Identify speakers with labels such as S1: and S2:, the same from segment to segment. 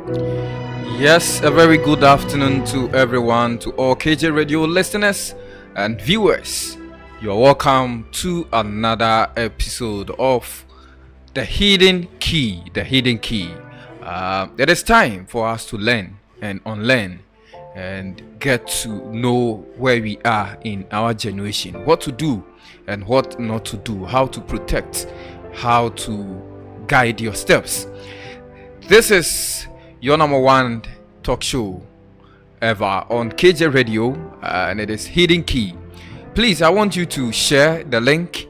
S1: Yes, a very good afternoon to everyone, to all kjradio listeners and viewers. You're welcome to another episode of The Hidden Key. The Hidden Key. It is time for us to learn and unlearn and get to know where we are in our generation, what to do and what not to do, how to protect, how to guide your steps. This is your number one talk show ever on kjradio, and it is Hidden Key. Please, I want you to share the link.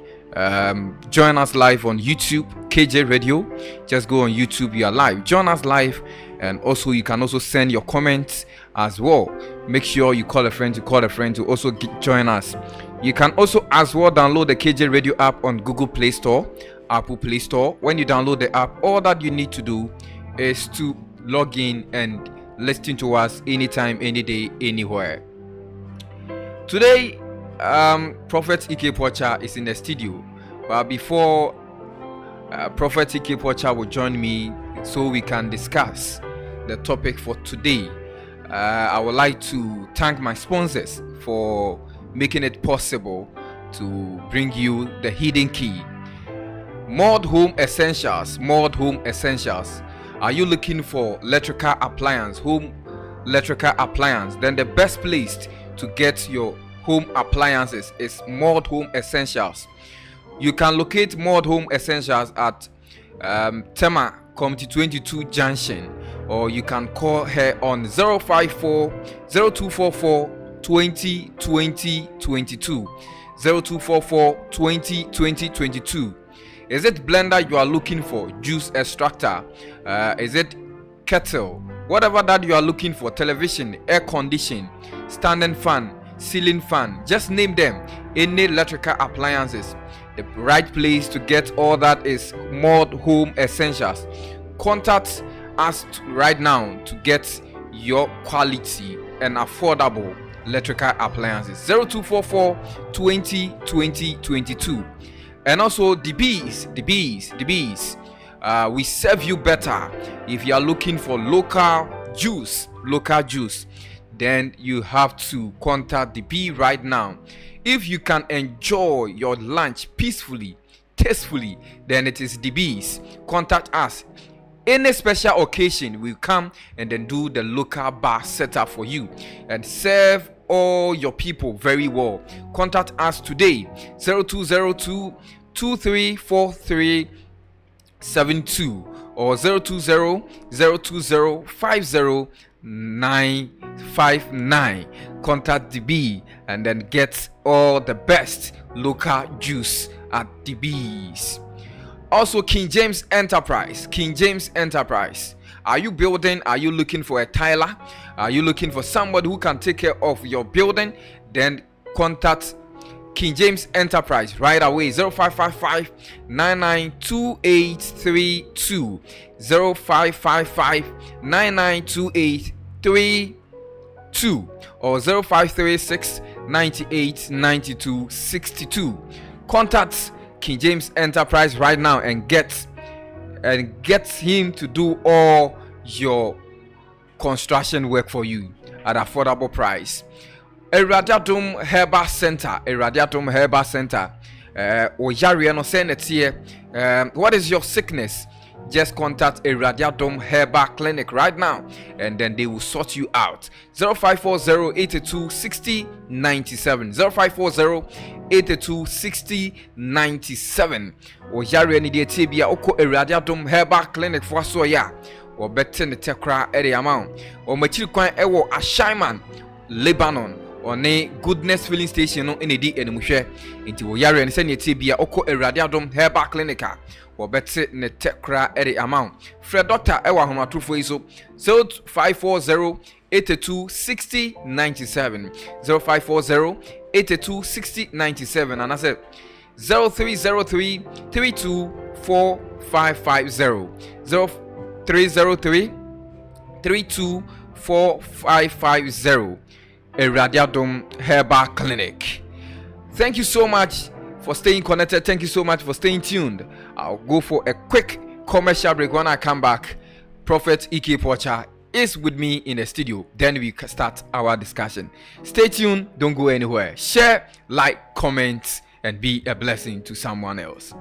S1: Join us live on YouTube, kjradio. Just go on YouTube, you are live. Join us live, and also you can also send your comments as well. Make sure you call a friend to also join us. You can also as well download the kjradio app on Google Play Store, Apple Play Store. When you download the app, all that you need to do is to log in and listen to us anytime, any day, anywhere. Today, Prophet E.K. Porcher is in the studio, but before Prophet E.K. Porcher will join me so we can discuss the topic for today, I would like to thank my sponsors for making it possible to bring you the Hidden Key. Mod Home Essentials. Are you looking for electrical appliance, home electrical appliance? Then the best place to get your home appliances is Mod Home Essentials. You can locate Mod Home Essentials at Tema Community 22 Junction, or you can call her on 054 0244 20 20 22 0244 20 20 22. Is it blender you are looking for? Juice extractor? Is it kettle? Whatever that you are looking for, television, air condition, standing fan, ceiling fan, just name them. Any electrical appliances, the right place to get all that is Mod Home Essentials. Contact us right now to get your quality and affordable electrical appliances. 0244 20 20 22. And also the bees. We serve you better. If you are looking for local juice, then you have to contact the bee right now. If you can enjoy your lunch peacefully, tastefully, then it is the bees. Contact us. Any special occasion, we come and then do the local bar setup for you and serve all your people very well. Contact us today. 0202 234372 or 020 020 50959. Contact the bee and then get all the best local juice at the bees. Also, King James Enterprise. Are you building? Are you looking for a tiler? Are you looking for somebody who can take care of your building? Then contact King James Enterprise right away. 0555 992832 0555 992832 or 0536 98 92 62. Contact King James Enterprise right now and get him to do all your construction work for you at affordable price. Kjradio Herbal Center. Oyare no say net here. What is your sickness? Just contact Kjradio Herbal Clinic right now and then they will sort you out. 0540 82 60 97 0540 82 60 97. Oyare ni de tebia oko Kjradio Herbal Clinic for so ya or better the tekra area amount or machiri kwan ewo Ashaiman Lebanon on a goodness filling station in a D and Mushe into Yari and Senya Tibia Oko Kjradio Herbal Clinica or better ne tekra area amount. Fred Doctor Ewa Homa Trufoiso 0540 82 60 97 0540 82 60 97 and I said 0303 32 4550 0303 32 4550 Kjradio Herbal Clinic. Thank you so much for staying connected. Thank you so much for staying tuned. I'll go for a quick commercial break. When I come back, Prophet E.K. Porcher is with me in the studio. Then we start our discussion. Stay tuned, don't go anywhere. Share, like, comment, and be a blessing to someone else.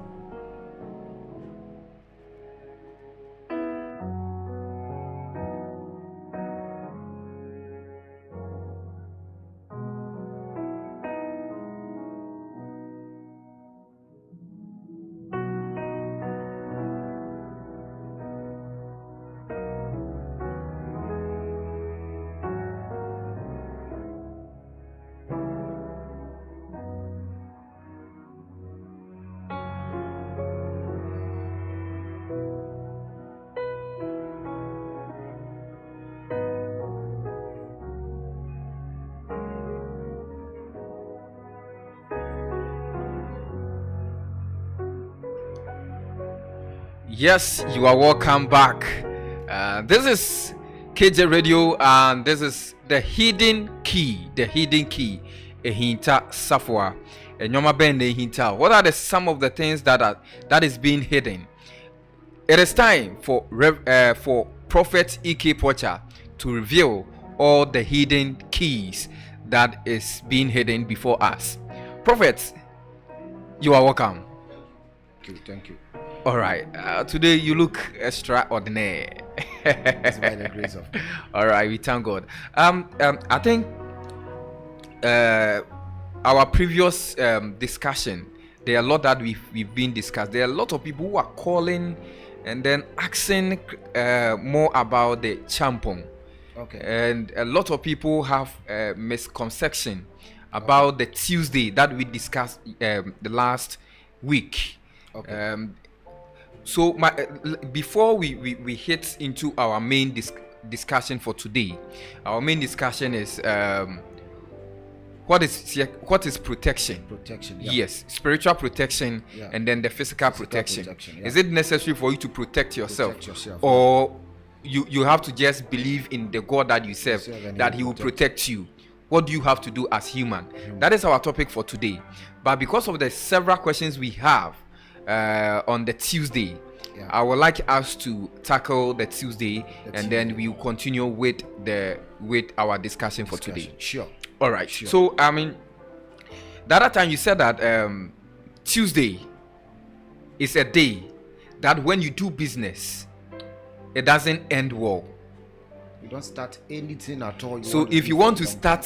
S1: Yes, you are welcome back. This is kjradio, and this is the hidden key. The hidden key. Ehinta safwa. Enyoma ben ehinta. What are some of the things that is being hidden? It is time for Prophet E.K. Porcher to reveal all the hidden keys that is being hidden before us. Prophet, you are welcome.
S2: Thank you.
S1: All right. Today you look extraordinary.
S2: It's by the grace of God.
S1: All right. We thank God. I think our previous discussion, there are a lot that we've been discussed. There are a lot of people who are calling and then asking more about the champon.
S2: Okay.
S1: And a lot of people have misconception about the Tuesday that we discussed the last week.
S2: Okay.
S1: So before we hit into our main discussion for today, our main discussion is what is protection?
S2: Protection. Yeah.
S1: Yes, spiritual protection,
S2: Yeah.
S1: and then the physical protection.
S2: Yeah.
S1: Is it necessary for you to protect yourself,
S2: Protect yourself,
S1: or you have to just believe in the God that you serve,
S2: and
S1: that He will protect you? What do you have to do as human? That is our topic for today. But because of the several questions we have on the Tuesday,
S2: Yeah.
S1: I would like us to tackle the Tuesday, and then we will continue with our discussion for today.
S2: Sure.
S1: All right.
S2: Sure.
S1: So I mean, the other time you said that Tuesday is a day that when you do business, it doesn't end well.
S2: You don't start anything at all.
S1: So if you want to start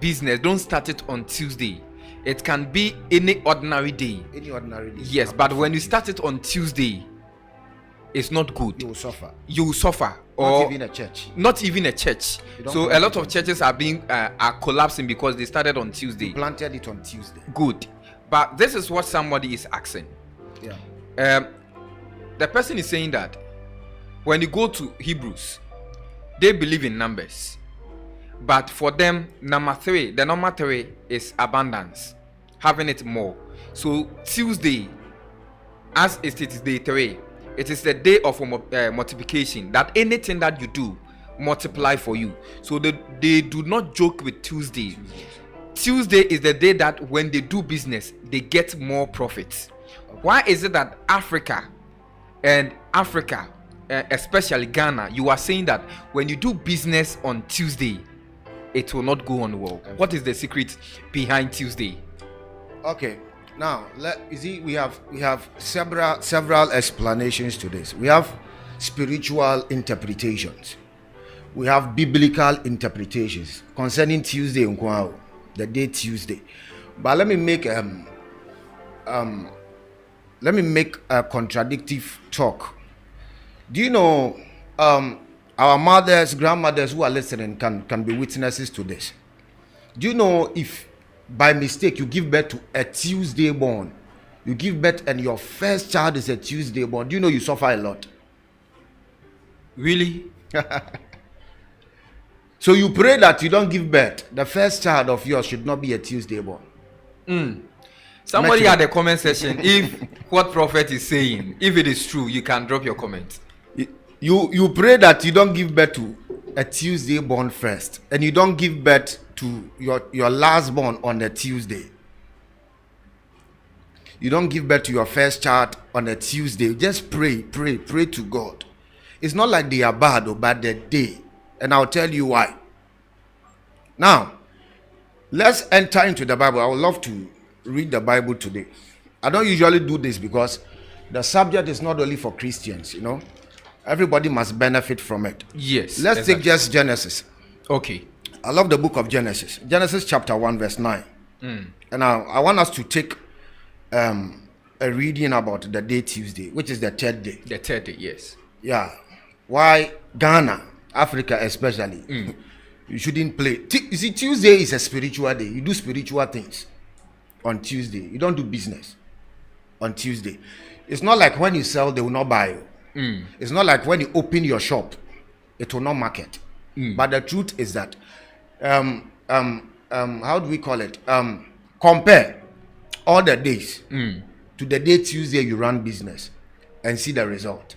S1: business, don't start it on Tuesday. It can be any ordinary day.
S2: Any ordinary day.
S1: Yes, but when you start it on Tuesday, it's not good.
S2: you will suffer.
S1: You will suffer.
S2: Not
S1: Or
S2: even a church.
S1: not even a church.
S2: You don't
S1: So a
S2: plant
S1: lot
S2: it
S1: of
S2: on
S1: churches are being are collapsing because they started on Tuesday.
S2: Planted it on Tuesday.
S1: Good. But this is what somebody is asking.
S2: Yeah.
S1: The person is saying that when you go to Hebrews, they believe in numbers. But for them, the number three is abundance, having it more. So Tuesday, as it is day 3, it is the day of multiplication, that anything that you do multiply for you. So they do not joke with Tuesday. Tuesday is the day that when they do business, they get more profits. Why is it that Africa, especially Ghana, you are saying that when you do business on Tuesday, it will not go on well? What is the secret behind Tuesday?
S2: Okay. Now, you see, we have several explanations to this. We have spiritual interpretations. We have biblical interpretations concerning Tuesday, the day Tuesday. But let me make a contradictive talk. Do you know our mothers, grandmothers who are listening can be witnesses to this? Do you know if by mistake you give birth to a Tuesday born, you give birth and your first child is a Tuesday born, do you know you suffer a lot?
S1: Really?
S2: So you pray that you don't give birth, the first child of yours should not be a Tuesday born.
S1: Somebody at the comment section, if what prophet is saying, if it is true, you can drop your comment.
S2: You pray that you don't give birth to a Tuesday born first, and you don't give birth to your last born on a Tuesday. You don't give birth to your first child on a Tuesday. Just pray to God. It's not like they are bad or bad that day. And I'll tell you why. Now, let's enter into the Bible. I would love to read the Bible today. I don't usually do this because the subject is not only for Christians, you know. Everybody must benefit from it.
S1: Yes.
S2: Let's take just Genesis.
S1: Okay.
S2: I love the book of Genesis. Genesis chapter 1 verse 9. And I want us to take a reading about the day Tuesday, which is the third day.
S1: The third day, yes.
S2: Yeah. Why Ghana, Africa especially, you shouldn't play. You see, Tuesday is a spiritual day. You do spiritual things on Tuesday. You don't do business on Tuesday. It's not like when you sell, they will not buy you. It's not like when you open your shop, it will not market. But the truth is that, how do we call it? Compare all the days to the day Tuesday you run business and see the result.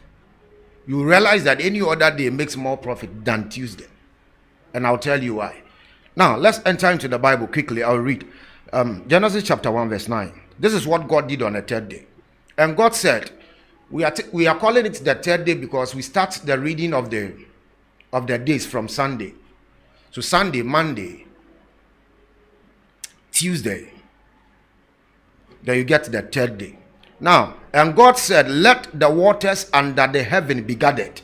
S2: You realize that any other day makes more profit than Tuesday. And I'll tell you why. Now, let's enter into the Bible quickly. I'll read Genesis chapter 1 verse 9. This is what God did on the third day. And God said, we are calling it the third day because we start the reading of the days from Sunday. So Sunday, Monday, Tuesday, then you get the third day. Now, and God said, let the waters under the heaven be gathered.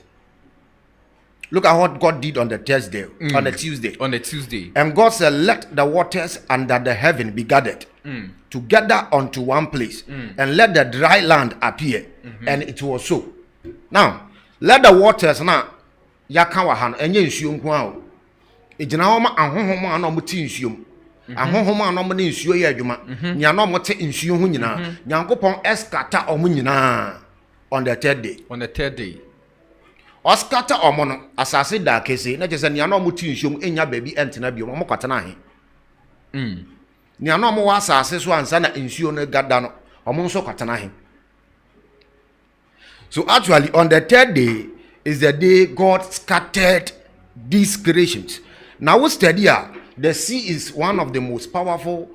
S2: Look at what God did on the Thursday, on the Tuesday.
S1: On the Tuesday.
S2: And God said, let the waters under the heaven be gathered together unto one place, and let the dry land appear. And it was so. Now, let the waters now yakawahan enye nsuo nko a. Ejina homa ahohoma ana omuti nsuo. Ahohoma ana omne nsuo ye adwuma. Nya na omote nsuo ho nyina. Nyankopon escata omo nyina on the third day.
S1: On the third day.
S2: Oscata omo no asase da kese na chese nya na omuti nsuo enya baabi entena bio omo kwatena he. Nya na omo wa asase so ansa na nsuo no gada no omo nso kwatena he. So actually on the third day is the day God scattered these creations. Now we study here, the sea is one of the most powerful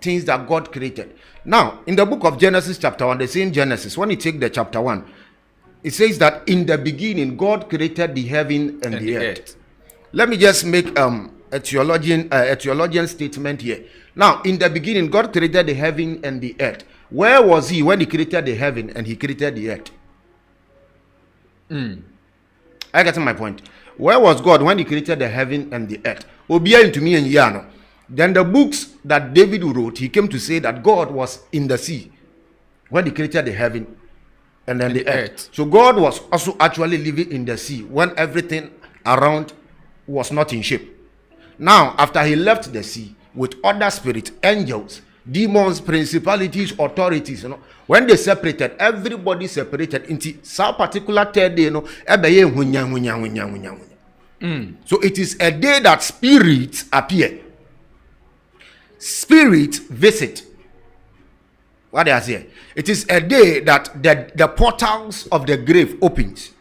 S2: things that God created. Now, in the book of Genesis chapter 1, the same Genesis, when you take the chapter 1, it says that in the beginning, God created the heaven and the earth. Let me just make a theologian statement here. Now, in the beginning, God created the heaven and the earth. Where was he when he created the heaven and he created the earth? I get my point. Where was God when he created the heaven and the earth? Obia into me and Yano. Then the books that David wrote, he came to say that God was in the sea when he created the heaven and then the earth. So God was also actually living in the sea when everything around was not in shape. Now, after he left the sea with other spirits, angels, demons, principalities, authorities, you know, when they separated, everybody separated into some particular third day, you know. So it is a day that spirits appear, spirits visit. What they are saying, it is a day that the portals of the grave opens.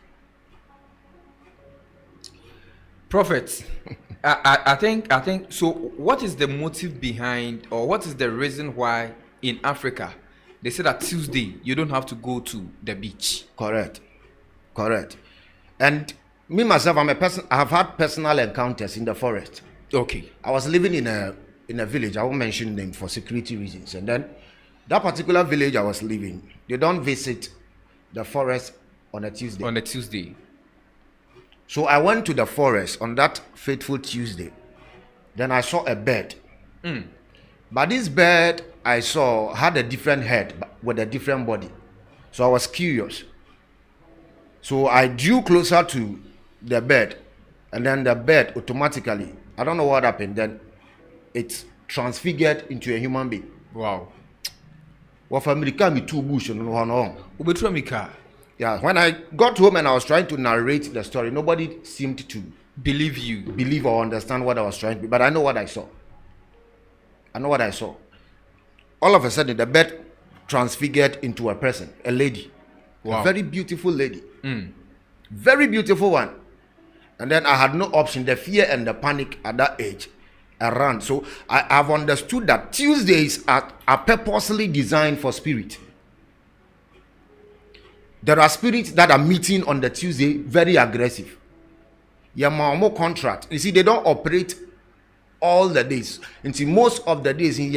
S1: Prophet, I think so. What is the motive behind, or what is the reason why in Africa they say that Tuesday you don't have to go to the beach?
S2: Correct. And me myself, I'm a person. I have had personal encounters in the forest.
S1: Okay.
S2: I was living in a village. I won't mention them for security reasons. And then that particular village I was living, they don't visit the forest on a Tuesday.
S1: On a Tuesday.
S2: So I went to the forest on that fateful Tuesday. Then I saw a bird. But this bird I saw had a different head with a different body. So I was curious. So I drew closer to the bird. And then the bird automatically, I don't know what happened, then it transfigured into a human being.
S1: Wow.
S2: Well, for America, me two bush and no.
S1: Ubetramika.
S2: Yeah, when I got home and I was trying to narrate the story, nobody seemed to
S1: believe
S2: or understand what I was trying to do. But I know what I saw. All of a sudden, the bird transfigured into a person, a lady. Wow. A very beautiful lady. Very beautiful one. And then I had no option. The fear and the panic at that age, I ran. So I've understood that Tuesdays are purposely designed for spirit. There are spirits that are meeting on the Tuesday, very aggressive. More contract. You see, they don't operate all the days. Until most of the days in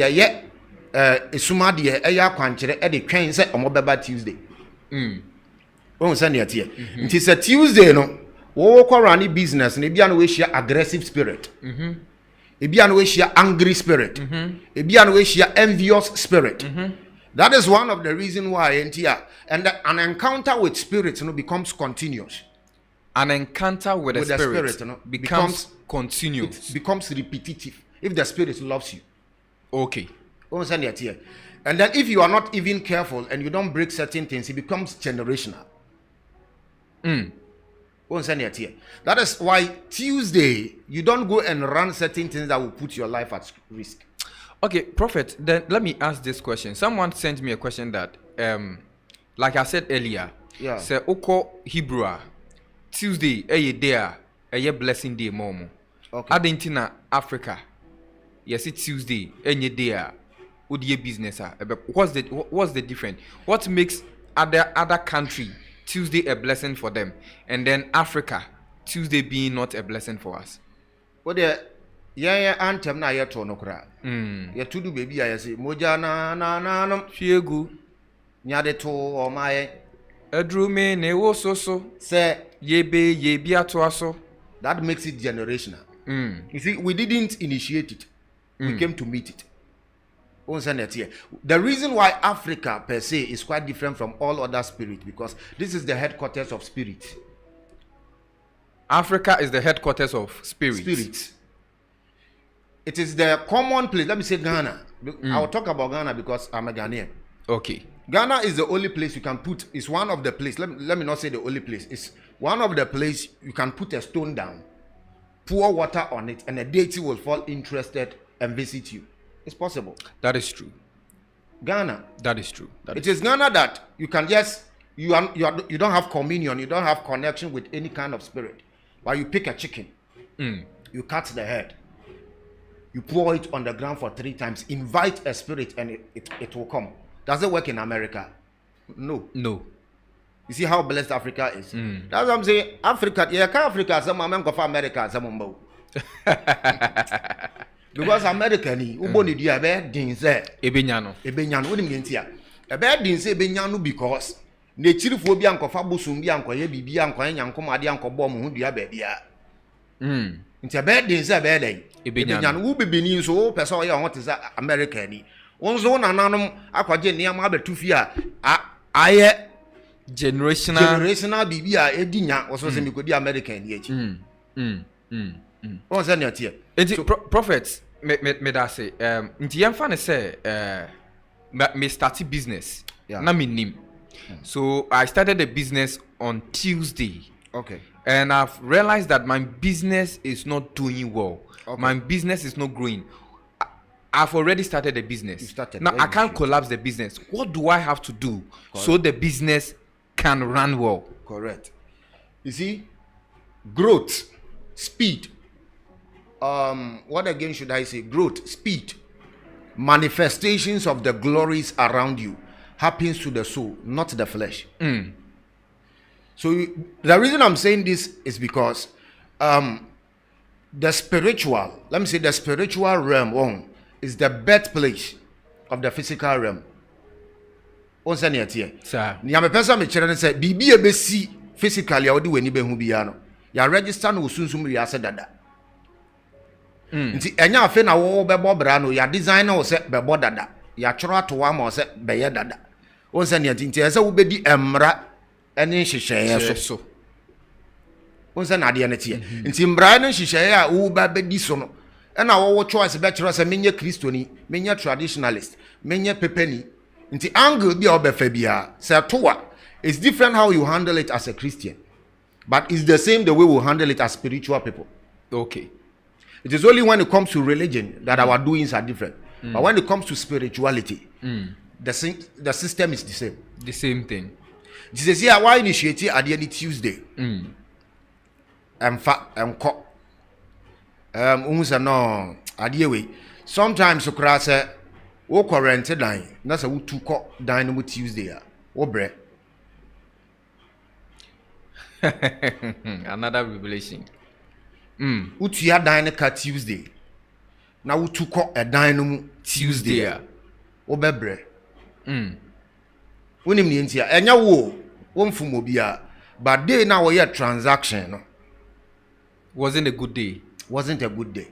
S2: Sumadi, the train set on Tuesday. It is a Tuesday, no. Walk around business, and if you share aggressive spirit, if you share angry spirit, if you share envious spirit. That is one of the reasons why an encounter with spirits becomes continuous.
S1: An encounter with a spirit becomes continuous.
S2: It becomes repetitive if the spirit loves you.
S1: Okay.
S2: And then if you are not even careful and you don't break certain things, it becomes generational. That is why Tuesday, you don't go and run certain things that will put your life at risk.
S1: Okay, Prophet, then let me ask this question. Someone sent me a question that, like I said earlier, say, Oko Hebrew, Tuesday, a day, a blessing day, momo.
S2: Okay.
S1: Argentina, Africa, yes, it's Tuesday, any day, would ye business? What's the difference? What makes other country Tuesday a blessing for them, and then Africa, Tuesday being not a blessing for us?
S2: What anthem na ye to no kra. Ye to do baby I say moja na no
S1: Fiegu
S2: nyade to o my
S1: edrume ne wo so
S2: say
S1: ye bi ato aso.
S2: That makes it generational. You see, we didn't initiate it. We came to meet it. The reason why Africa per se is quite different from all other spirits, because this is the headquarters of spirit.
S1: Africa is the headquarters of spirits.
S2: It is the common place. Let me say Ghana. I will talk about Ghana because I'm a Ghanaian.
S1: Okay.
S2: Ghana is the only place you can put. It's one of the places. Let me not say the only place. It's one of the places you can put a stone down, pour water on it, and a deity will fall interested and visit you. It's possible.
S1: That is true.
S2: Ghana.
S1: That is true.
S2: It is Ghana that you can just you don't have communion. You don't have connection with any kind of spirit. But you pick a chicken. You cut the head. You pour it on the ground for 3 times. Invite a spirit and it will come. Does it work in America? No. You see how blessed Africa is? That's what I'm saying. Africa, Africa, some go for America, some because America ni uboni dia be din say
S1: ebenyano
S2: woni mentia e be din say ebenyano because ne chirifo bi ankofa bosum bi ankoye bibi ankoye nyankomade ankobo mo hu dua ba bia ntia be din say be den ebenyano wo bebeni nso wo pese o ye ho te say America ni wonzo nananom akwaje niam abetufi a aye generational bibi a edinya wo so se mikodi America ni echi What's that here?
S1: Prophets, me that say, nti yemfa ne say, me started business. Na me nim. So I started the business on Tuesday.
S2: Okay.
S1: And I've realized that my business is not doing well.
S2: Okay.
S1: My business is not growing. I've already started the business.
S2: You started.
S1: Now I can't collapse the business. What do I have to do so the business can run well?
S2: Correct. You see, growth, speed. What again should I say? Growth, speed, manifestations of the glories around you happens to the soul, not the flesh. So the reason I'm saying this is because the spiritual, let me say the spiritual realm is the birthplace of the physical realm. On say near here.
S1: Sir.
S2: Niame person me chere say bibi e be si physically a odi wani be hu bia no. Ya register no sunsum ri ase dada. Nti enya afe na wo bebo bra no ya design na wo se bebo dada ya choro atowa ma wo se beye dada won se ne nti ese wo bedi emra ene hihye so won se na de ne tie nti mbra ne hihye a wo ba bedi so no na wo choice be choro se menye kristoni menye traditionalist menye pepeni nti angle bi a obefa bia se towa it's different how you handle it as a Christian, but it's the same the way we handle it as spiritual people.
S1: Okay.
S2: It is only when it comes to religion that our doings are different. But when it comes to spirituality, the system is the same.
S1: The same thing.
S2: Jesus here, why initiate at the end of Tuesday? No, sometimes you cross a quarantine line. That's a 2 dine with Tuesday. Bread.
S1: Another revelation.
S2: Utua dan ne ka Tuesday. Na utu ko edan no mu Tuesday. Obebre. Wonim ne ntia. Enya wo mfum obi a. But day na wo ye transaction no.
S1: Wasn't a good day.
S2: Wasn't a good day.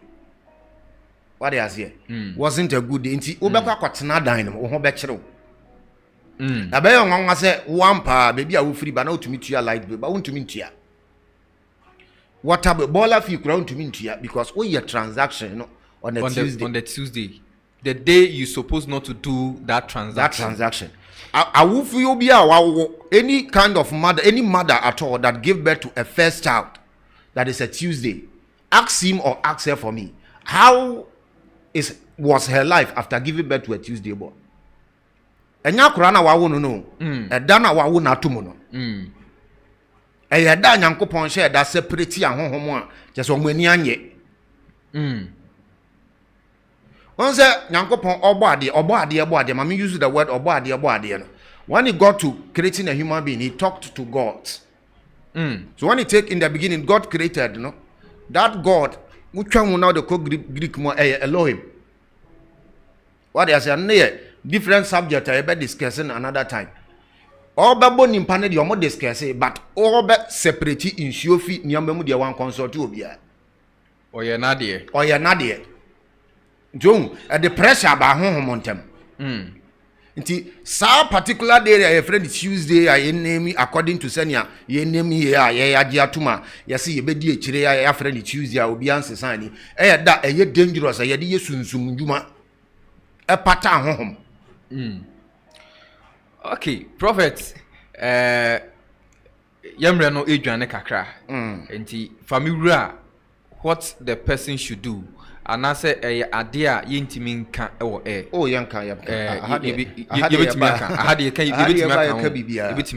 S2: What they say? Wasn't a good day. Nti obekwa kwatena dan no wo ho be kire wo. Na be yon nwa se wampa baby a wo free ba na otumi tua light bill ba wontumi ntua. Water boiler fee kura wontumi ntua because we your transaction no on the
S1: Tuesday. The day you supposed not to do that transaction.
S2: I will feel be any kind of mother, any mother at all that give birth to a first child that is a Tuesday. Ask him or ask her for me. How was her life after giving birth to a Tuesday born? Enya kura na wawo no. Eda na wawo na atomo no. Eda Nyankopon share that separate ahonhom a just omani anye. One say Nyankopon obo ade mama use the word obo ade no. When he got to creating a human being, he talked to God. So when he take in the beginning, God created, you know, that God, which one now the Greek more Elohim. What they say, different subject I be discussing another time. All babo nimpane di omo discuss, but all be separate in shofi niyambe mu dia one consult obia.
S1: Oye nadie.
S2: Jong the pressure ba honhom ntem. Nti sa particular day a friend Tuesday a name according to senia ye name ye a ye age atuma ye se ye bedi ekire ya friend Tuesday a obi ansesa ni da ye dangerous ye de ye sunsum djuma e pata honhom.
S1: Okay, prophet yemre no edwane kakra. Nti family what the person should do. And I say ade a yentimi nka e wo e
S2: oh yanka
S1: yebetimi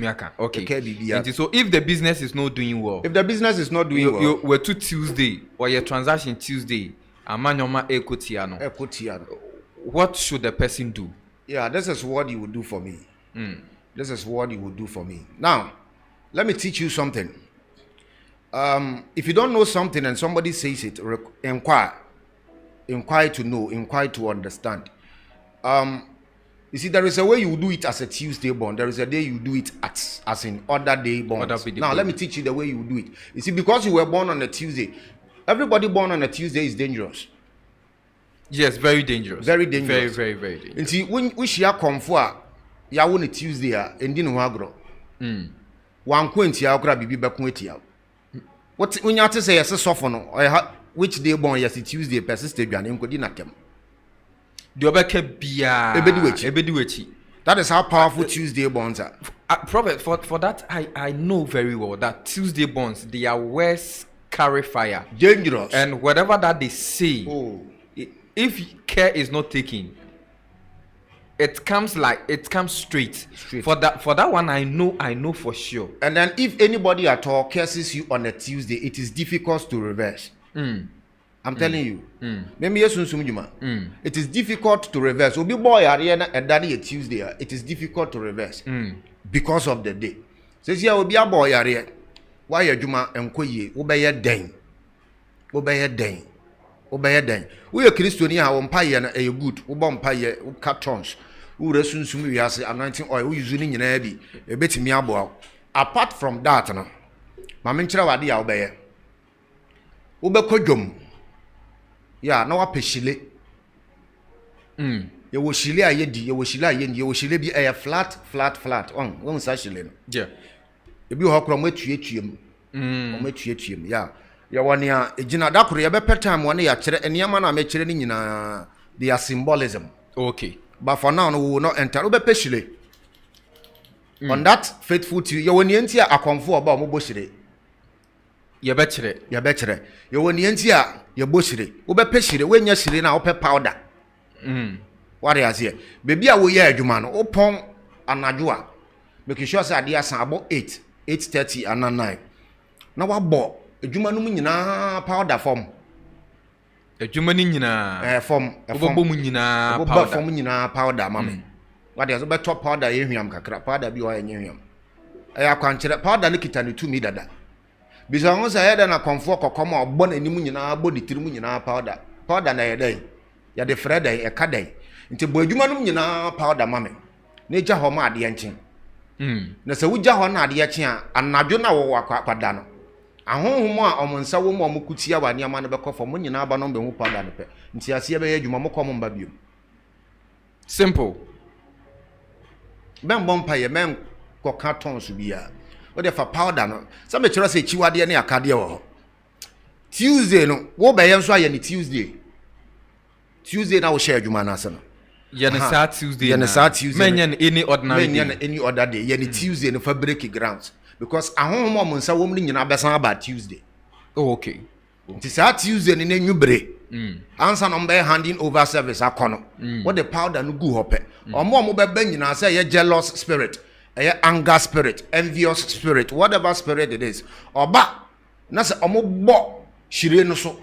S1: aka okay. And so if the business is not doing well, we're to Tuesday or your transaction Tuesday amanyoma ekotia no what should the person do?
S2: Yeah, this is what you would do for me. This is what you would do for me. Now let me teach you something. If you don't know something and somebody says it, inquire to know, inquire to understand. You see, there is a way you do it as a Tuesday born. There is a day you do it as in other day born. Now, let me teach you the way you do it. You see, because you were born on a Tuesday, everybody born on a Tuesday is dangerous.
S1: Yes, very dangerous.
S2: Very dangerous.
S1: Very, very, very dangerous.
S2: And see, when we share comfort, ya won a Tuesday, and didn't agro. One quinty, I'll grab you back with you. What when you have to say as a softener, which day born yes Tuesday persisted and encoding nakem. That is how powerful Tuesday bonds are.
S1: Prophet, for that I know very well that Tuesday bonds they are worse carry fire.
S2: Dangerous.
S1: And whatever that they say, if care is not taken, it comes straight. For that one I know for sure.
S2: And then if anybody at all curses you on a Tuesday, it is difficult to reverse. I'm telling you. It is difficult to reverse. Obi boy Ariana and Daddy a Tuesday. It is difficult to reverse because of the day. Says here obi a boy Ariana. Why you juma enkoye? Obeye den. We are Christian here. Umpire na a good. Umpire cartons. Who resume we has anointing oil. Who using in heavy. A bit me abo. Apart from that, no. Maminchira wadi ya obeye. Ubekodum. Yeah, no apeshile. You will shile a yedi, you will shile a yen, you will shile be a flat. One sashile.
S1: Yeah.
S2: You be hawk from which you yeah. You want ya a gina dakuri, a better time one year, and Yamana make training in their symbolism.
S1: Okay.
S2: But for now, we will not enter Ubepeshile. On that faithful to you, when you enter a comfort about Moboshire.
S1: You betchere.
S2: You when you enter your bushire. Ubepeshire, when you're shilling out powder. What is here? Baby, I will hear you, man. Upon Anajua. Because sure, I dear about 8:30 and 9. Now, what bought a Jumanumina powder form.
S1: A Jumanina
S2: form a
S1: Bomina
S2: powder, mammy. What is about top powder, kakra powder, be or in I can't powder Nikita to me that. bisa ngo say da na konfo kokoma obbo na nimu nyina body tirimu nyina powder na yedai ya de freda e kadai nti bo adwuma no nyina powder mame na eja ho ma ade enchen na se wuja ho na ade echen a anadwo na wo akwada no ahonhom a omonsa wo mo kutia wa niama no bekofo mo nyina ba no be hu powder no pe nti ase be adwuma mo kom mba biom
S1: simple
S2: ben bompa ye men ko carton so bia o de fa powder no se me kire se chiwade ne akade wo Tuesday no wo be yen so aye ni Tuesday na wo share adwuma na ase no
S1: Yen Tuesday.
S2: Yen Tuesday.
S1: Men any ordinary day.
S2: Men any other day. Yen Tuesday no for break grounds because ahon mo nsa wo mni nyina besan about Tuesday.
S1: Oh, okay.
S2: It is Tuesday ni nwubre. Answer number handing over service akono. What the powder no gu hope. Omo mo be nyina say ye jealous spirit, anger spirit, envious spirit, whatever spirit it is. Oba na say omo bo shire no so.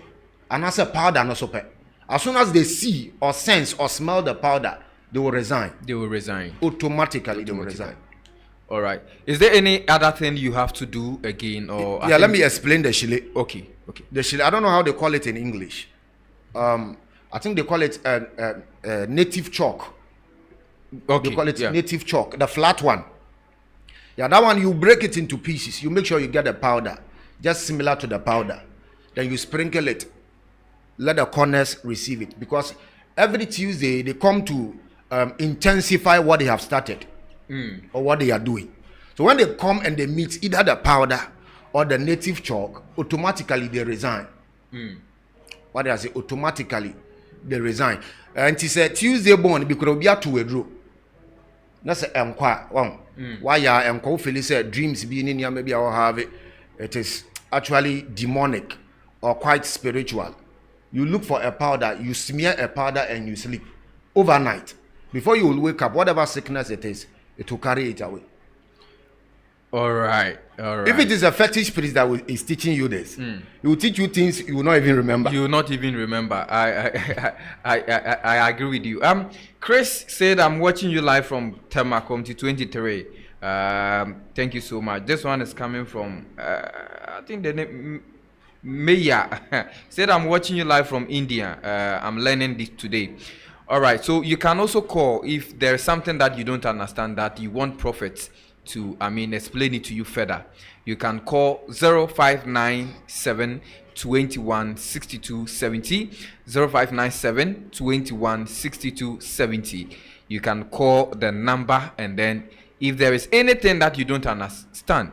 S2: Anase powder no so pe. As soon as they see or sense or smell the powder, they will resign.
S1: They will resign.
S2: Automatically, they will resign.
S1: All right. Is there any other thing you have to do again? Or
S2: yeah, let me explain the chile.
S1: Okay.
S2: The chile, I don't know how they call it in English. I think they call it native chalk.
S1: Okay.
S2: They call it native chalk, the flat one. Yeah, that one, you break it into pieces. You make sure you get the powder, just similar to the powder. Then you sprinkle it. Let the corners receive it, because every Tuesday they come to intensify what they have started or what they are doing. So when they come and they mix either the powder or the native chalk, automatically they resign. What they say, automatically they resign. And he said Tuesday born because we are to withdraw. That's why ya feel said dreams being in here, maybe I will have it. It is actually demonic or quite spiritual. You look for a powder, you smear a powder and you sleep overnight. Before you will wake up, whatever sickness it is, it will carry it away.
S1: All right.
S2: If it is a fetish priest that is teaching you this, he will teach you things you will not even remember.
S1: You will not even remember. I agree with you. Chris said I'm watching you live from Temakom T23. Thank you so much. This one is coming from I think the name Meya said I'm watching you live from India. I'm learning this today. All right, so you can also call if there's something that you don't understand that you want prophets to explain it to you further. You can call 0597 21 62 70 0597 21 62 70. You can call the number, and then if there is anything that you don't understand,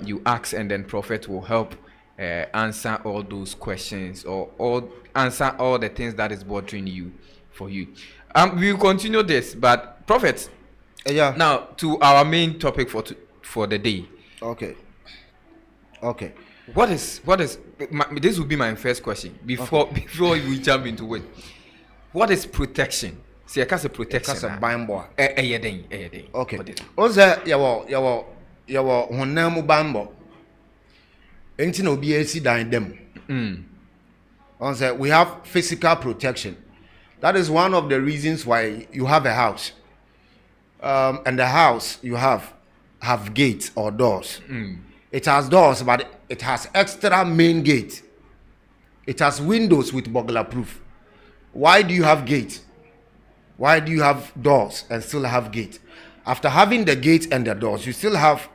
S1: you ask, and then prophet will help answer all those questions or answer all the things that is bothering you for you. We will continue this, but prophet, now to our main topic for the day.
S2: Okay.
S1: What is this will be my first question before we jump into it. What is protection? See, I can't say protection.
S2: That's a bimbo. Okay. Oza yawo honam bimbo. Anything will be AC down them. We have physical protection. That is one of the reasons why you have a house. And the house you have gates or doors. It has doors, but it has extra main gate. It has windows with burglar proof. Why do you have gates? Why do you have doors and still have gate? After having the gate and the doors, you still have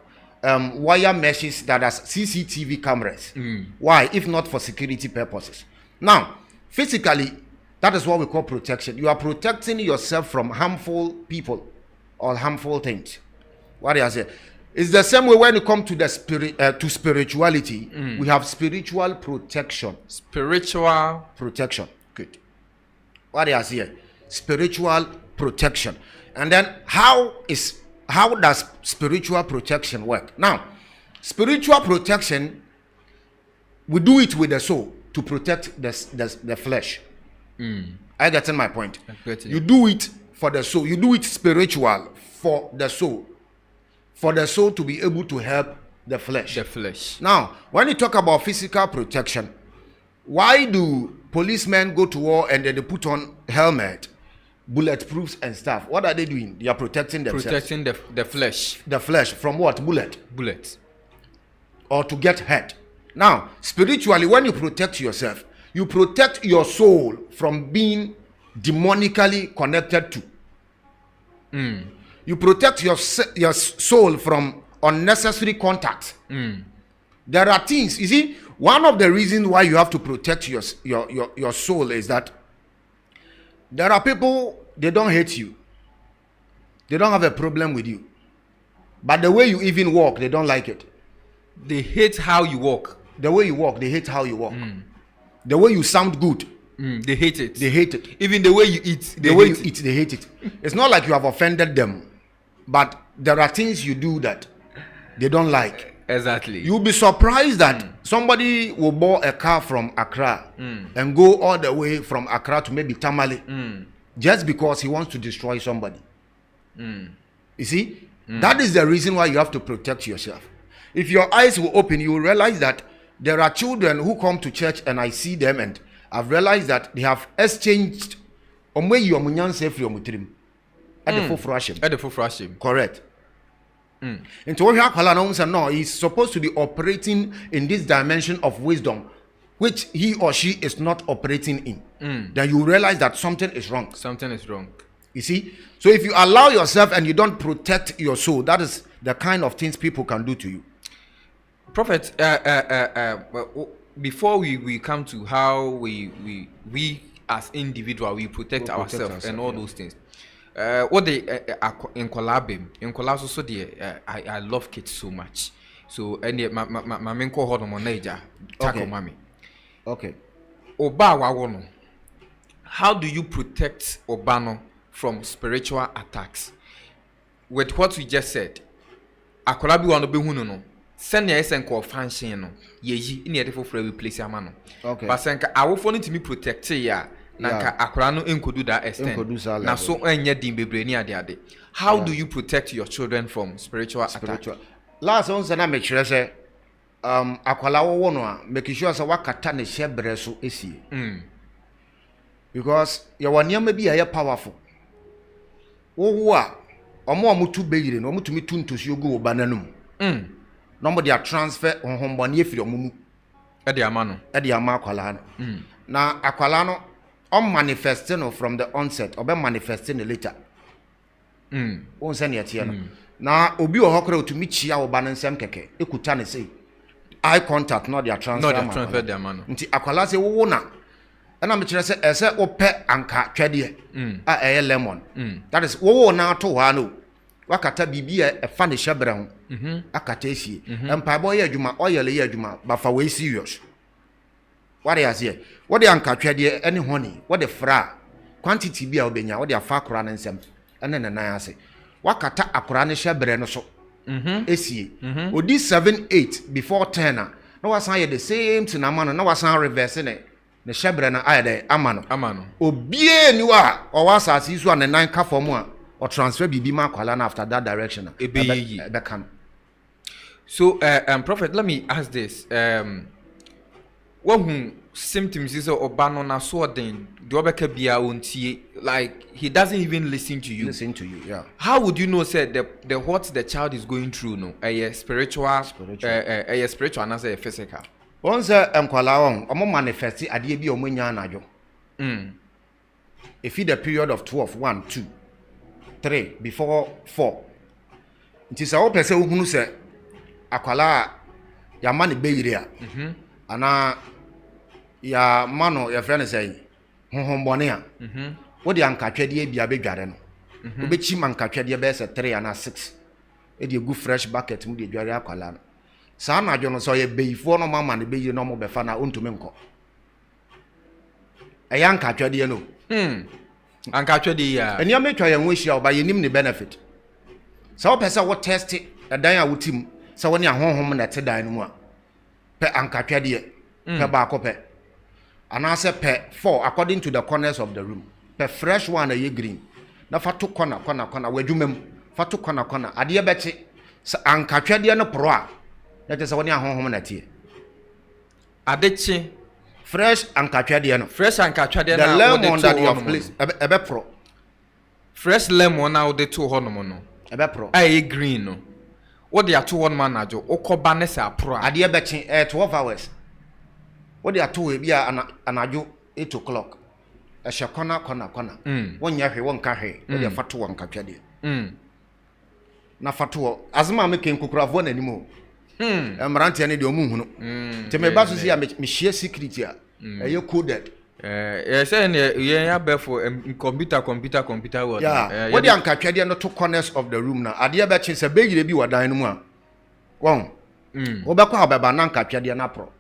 S2: wire meshes that has CCTV cameras. Why? If not for security purposes. Now, physically, that is what we call protection. You are protecting yourself from harmful people or harmful things. What do I say? It's the same way when you come to the spirituality. We have spiritual protection.
S1: Spiritual
S2: protection. Good. What do I say? Spiritual protection. And then how does spiritual protection work? Now, spiritual protection, we do it with the soul to protect the flesh. I get my point. You do it for the soul. You do it spiritual for the soul. For the soul to be able to help the flesh.
S1: The flesh.
S2: Now, when you talk about physical protection, why do policemen go to war and then they put on helmet, bulletproofs and stuff? What are they doing? They are protecting themselves.
S1: Protecting the flesh.
S2: The flesh from what? Bullets.
S1: Bullets.
S2: Or to get hurt. Now, spiritually, when you protect yourself, you protect your soul from being demonically connected to. You protect your soul from unnecessary contact. There are things, you see, one of the reasons why you have to protect your soul is that there are people, they don't hate you. They don't have a problem with you. But the way you even walk, they don't like it.
S1: They hate how you walk.
S2: The way you walk, they hate how you walk. The way you sound good,
S1: they hate it.
S2: they hate it.
S1: Even the way you eat,
S2: The way you eat, they hate it. It's not like you have offended them, but there are things you do that they don't like.
S1: Exactly.
S2: You'll be surprised that somebody will buy a car from Accra and go all the way from Accra to maybe Tamale just because he wants to destroy somebody. You see, that is the reason why you have to protect yourself. If your eyes will open, you will realize that there are children who come to church and I see them and I've realized that they have exchanged at the correct. And so no, he's supposed to be operating in this dimension of wisdom, which he or she is not operating in. Then you realize that something is wrong.
S1: Something is wrong.
S2: You see? So if you allow yourself and you don't protect your soul, that is the kind of things people can do to you.
S1: Prophet, before we come to how we as individual we protect ourselves and all those things. What they in collab so I love kids so much. So and my main call hold on Niger. Tackle mommy.
S2: Okay.
S1: Oba wawono. How do you protect Obano from spiritual attacks? With what we just said, akolabi wano be hunu no. Send your esenko function no. Yeji in the for replace amano.
S2: Okay.
S1: But senka awofo no to me protect ya. Nanka akwara no enkodu that extent. Na so enye din bebre ni ade. How do you protect your children from spiritual attack?
S2: Last one na make sure say akwala wo no a make sure say wakata ne shebre so esie. Because your waniama bi aye powerful. Wo a omo amutu beyire no omutumi tuntosi ogu obananum. No mo dia transfer honhombone efiri omumu.
S1: E de ama no.
S2: E de ama akwala no. Na akwala no manifesting from the onset, or be manifesting later. On send it here. Now, obi ohokre to meet chia or balancem keke, ekutane say eye contact, not their transfer.
S1: Not their transfer, their man.
S2: Nti akwala se wo na. And I'm say ese ope anka twede a lemon. That is wo na to wa no. Wakata bibi e fa ne hyebra ho. Akata esie. Empa boy adwuma, oyele ye adwuma, ba fa we serious. What is here? What the anka twede any honey? What the fra quantity bi a obenya? What the afa kora na nsem? Ene na nan ase. Wakata akora ne hyebra no so. Esie. Odi 7-8 before 10 na wasan ye the same thing amano na wasan reverse ne hyebra na ayede amano. Obie ni wa o wasase isu an nan ka form a or transfer bibi ma kwala na after that direction. Ebe kan.
S1: So prophet, let me ask this. What symptoms is Obano na so den do obeka bia ontie, like he doesn't even listen to you.
S2: Yeah.
S1: How would you know say the what the child is going through no? A spiritual and as a physical.
S2: Once enkwala won omo manifest ade bi omo nya anajo. If the period of 12 1 2 3 before 4. It is a person who say akwala ya mani beyire a. Ana ya mano ya friend say honhombone a wo de ankatwede bia bedware no obechi mankatwede be say 3 and 6 e de gu fresh bucket mu de dware akwala no sa na adwo no so ye beyifo no mama ne beyire no mo be fa na ontumi nko e ya ankatwede no
S1: ankatwede ya
S2: eni ametwa ya nwohia oba ye nim ne benefit sa wo pese wo test dan a wotim sa wo ne ahonhom na te dan no mu a pe ankatwede pe ba ko pe anase pe 4 according to the corners of the room pe fresh one ye green na fa to corner wadwumam fa to corner ade beche ankatwede no pro a na te se woni ahonhom na tie
S1: adeche
S2: fresh ankatwede no
S1: na
S2: lemon that you have placed ebe pro
S1: fresh lemon na ode to honom no
S2: ebe pro
S1: aye green no what they are to one man ajo okoba ne se apro
S2: ade be chen 12 hours what they are to we bia anajo 8 o'clock a shakona kona wonya hwe wonka hwe what they fato wonka twade na fato azma me ken kokurafo na nimo emrante ne de omu hunu te me ba so sia me share secret a eye coded
S1: say ya be for computer word
S2: yeah what they anka twade no to corners of the room na ade be chen se begire bi wadan no mu a won wo be kwa obeba na anka twade na pro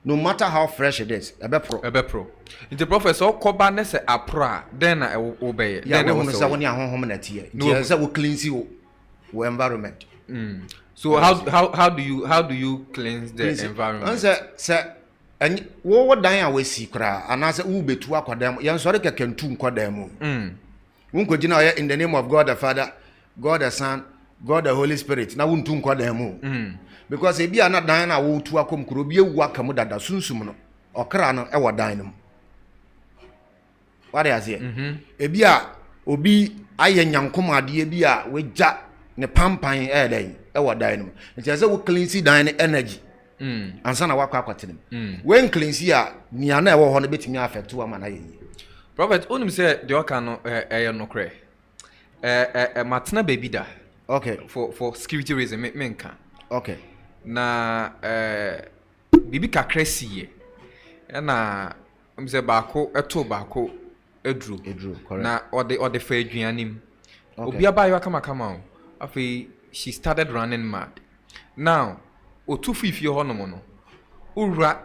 S2: no matter how fresh it is ebe pro
S1: in the professor koba ne se apro then na obey
S2: then we say woni ahonhom na tie tie say we cleanse wo environment
S1: so how do you cleanse the environment
S2: say wo dan a wasi kra anase wo betu akwadam yen sori kekentu nkwadam mu wonko gina oya in the name of God the Father, God the Son, God the Holy Spirit na wontu nkwadam mu because e bia na dan na wo tu akom kro bi ewu akamu dada sunsum no okra no e wo dan no ware azie e bia obi aye nyankom ade bia wegya ne pampan e dan e wo dan no nti say wo cleanse dan energy ansa na wakwa akwatenem when cleanse a nia na e wo ho no betimi affect wa ma na ye
S1: prophet onim say de oka no e no kre matna baby da
S2: okay
S1: for security reason me nka
S2: okay
S1: na bibi kakra siye na mse baako eto baako edru
S2: correct
S1: na ode fa aduanim obi abayo kama o afi she started running mad now otufu ifie honom no ura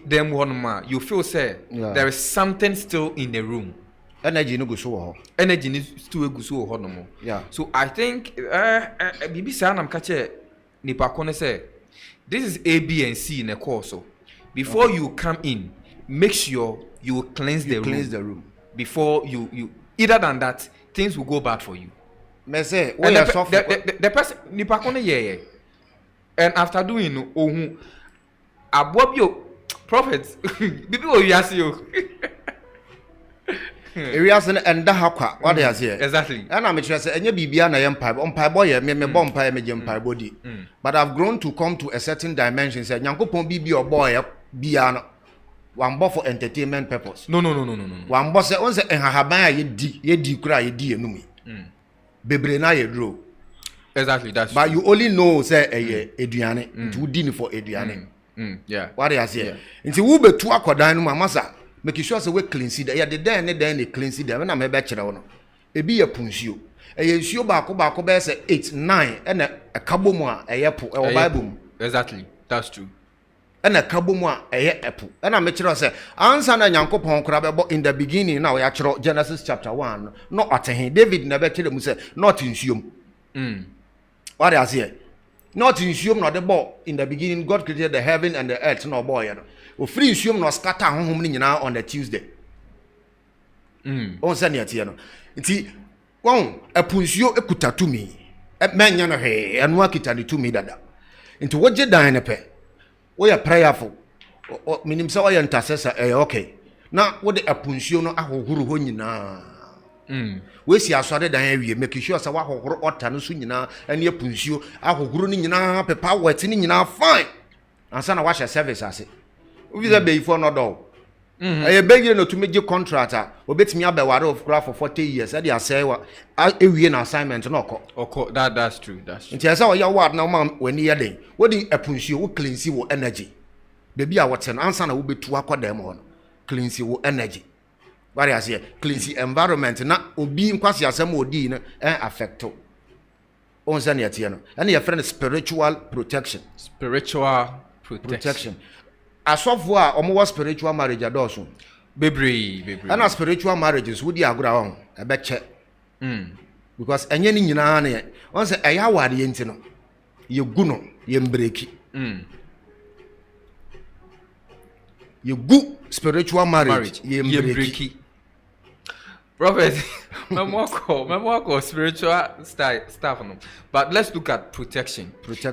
S1: dem honom you feel say there is something still in the room
S2: energy no go so ho
S1: energy ni still eguso honom so I think bibi sa nam ka che nipa ko ne say this is A, B, and C in a course. So before you come in, make sure you cleanse the room. Before you either than that, things will go bad for you.
S2: Me say,
S1: the person nipa kone ye. And after doing ohun abobio prophets bibi o yasi yo.
S2: Areas and da hakwa what they say
S1: exactly
S2: and I'm sure say enye bibia na ye mpa boy me bomb mpa me je mpa body but I've grown to come to a certain dimension say nyankopon bibi o boy bia no wan bo for entertainment purpose
S1: no
S2: wan bo say on say enhahaban ye di kura ye di enumi bebre na ye draw
S1: exactly that's
S2: but you only know say eduane nti udi ni for eduane
S1: yeah
S2: what they say nti wo betu akodan no masa make sure say we cleanse there. Yeah, the then cleanse there. When I'm ebe kire wono. Ebi ye punsuo. Eye nsuo baako be say 8 9 and a kabo mu a eye po e Bible mu.
S1: Exactly. That's true.
S2: And a kabo mu a eye epo. And I make sure say answer na Nyankopon kra be in the beginning now ya kire Genesis chapter 1. No atehin David na be kire mu say not nsuo mu. What I say? Not nsuo mu no the bo in the beginning God created the heaven and the earth no boy no. O free nsuom no scatter honhom ni nyina on the Tuesday. On send yet no. Nti won apunsuo ekuta tumi. Menya no hwe eno akita ni tumi dada. Nti woje dan ne pe. Wo ya prayerful. Minim se wo ya intercessor okay. Na wo de apunsuo no ahohoro ho nyina. We si asore dan awie make sure say wo ahohoro ota no so nyina ene apunsuo ahohoro ni nyina pepa wet ni nyina fine. Ansa na wa share service ase. Uviza be ifo no do. Eh begire no to meje contractor, obetimi abeware of craft for 40 years. E dey say wa ewie na assignment no okọ.
S1: That's true.
S2: Nti asa wo ya ward na ma wani ye den. Wo di apunsuo wo cleanse wo energy. Baby a wote no ansa na wo betu akoda mo no. Cleanse wo energy. Wari ase cleanse environment na obi nkwase asem odi no affecto. On sa ne tie no. And your friend spiritual protection. Protection. Asofo a omo spiritual marriage adoso
S1: bebre
S2: ana spiritual marriages wo di agora won e be che because enye ni nyina na on se eya ware yenti no ye gu no ye mbreki ye gu spiritual marriage ye mbreki
S1: prophet memoko spiritual stuff no but let's look at protection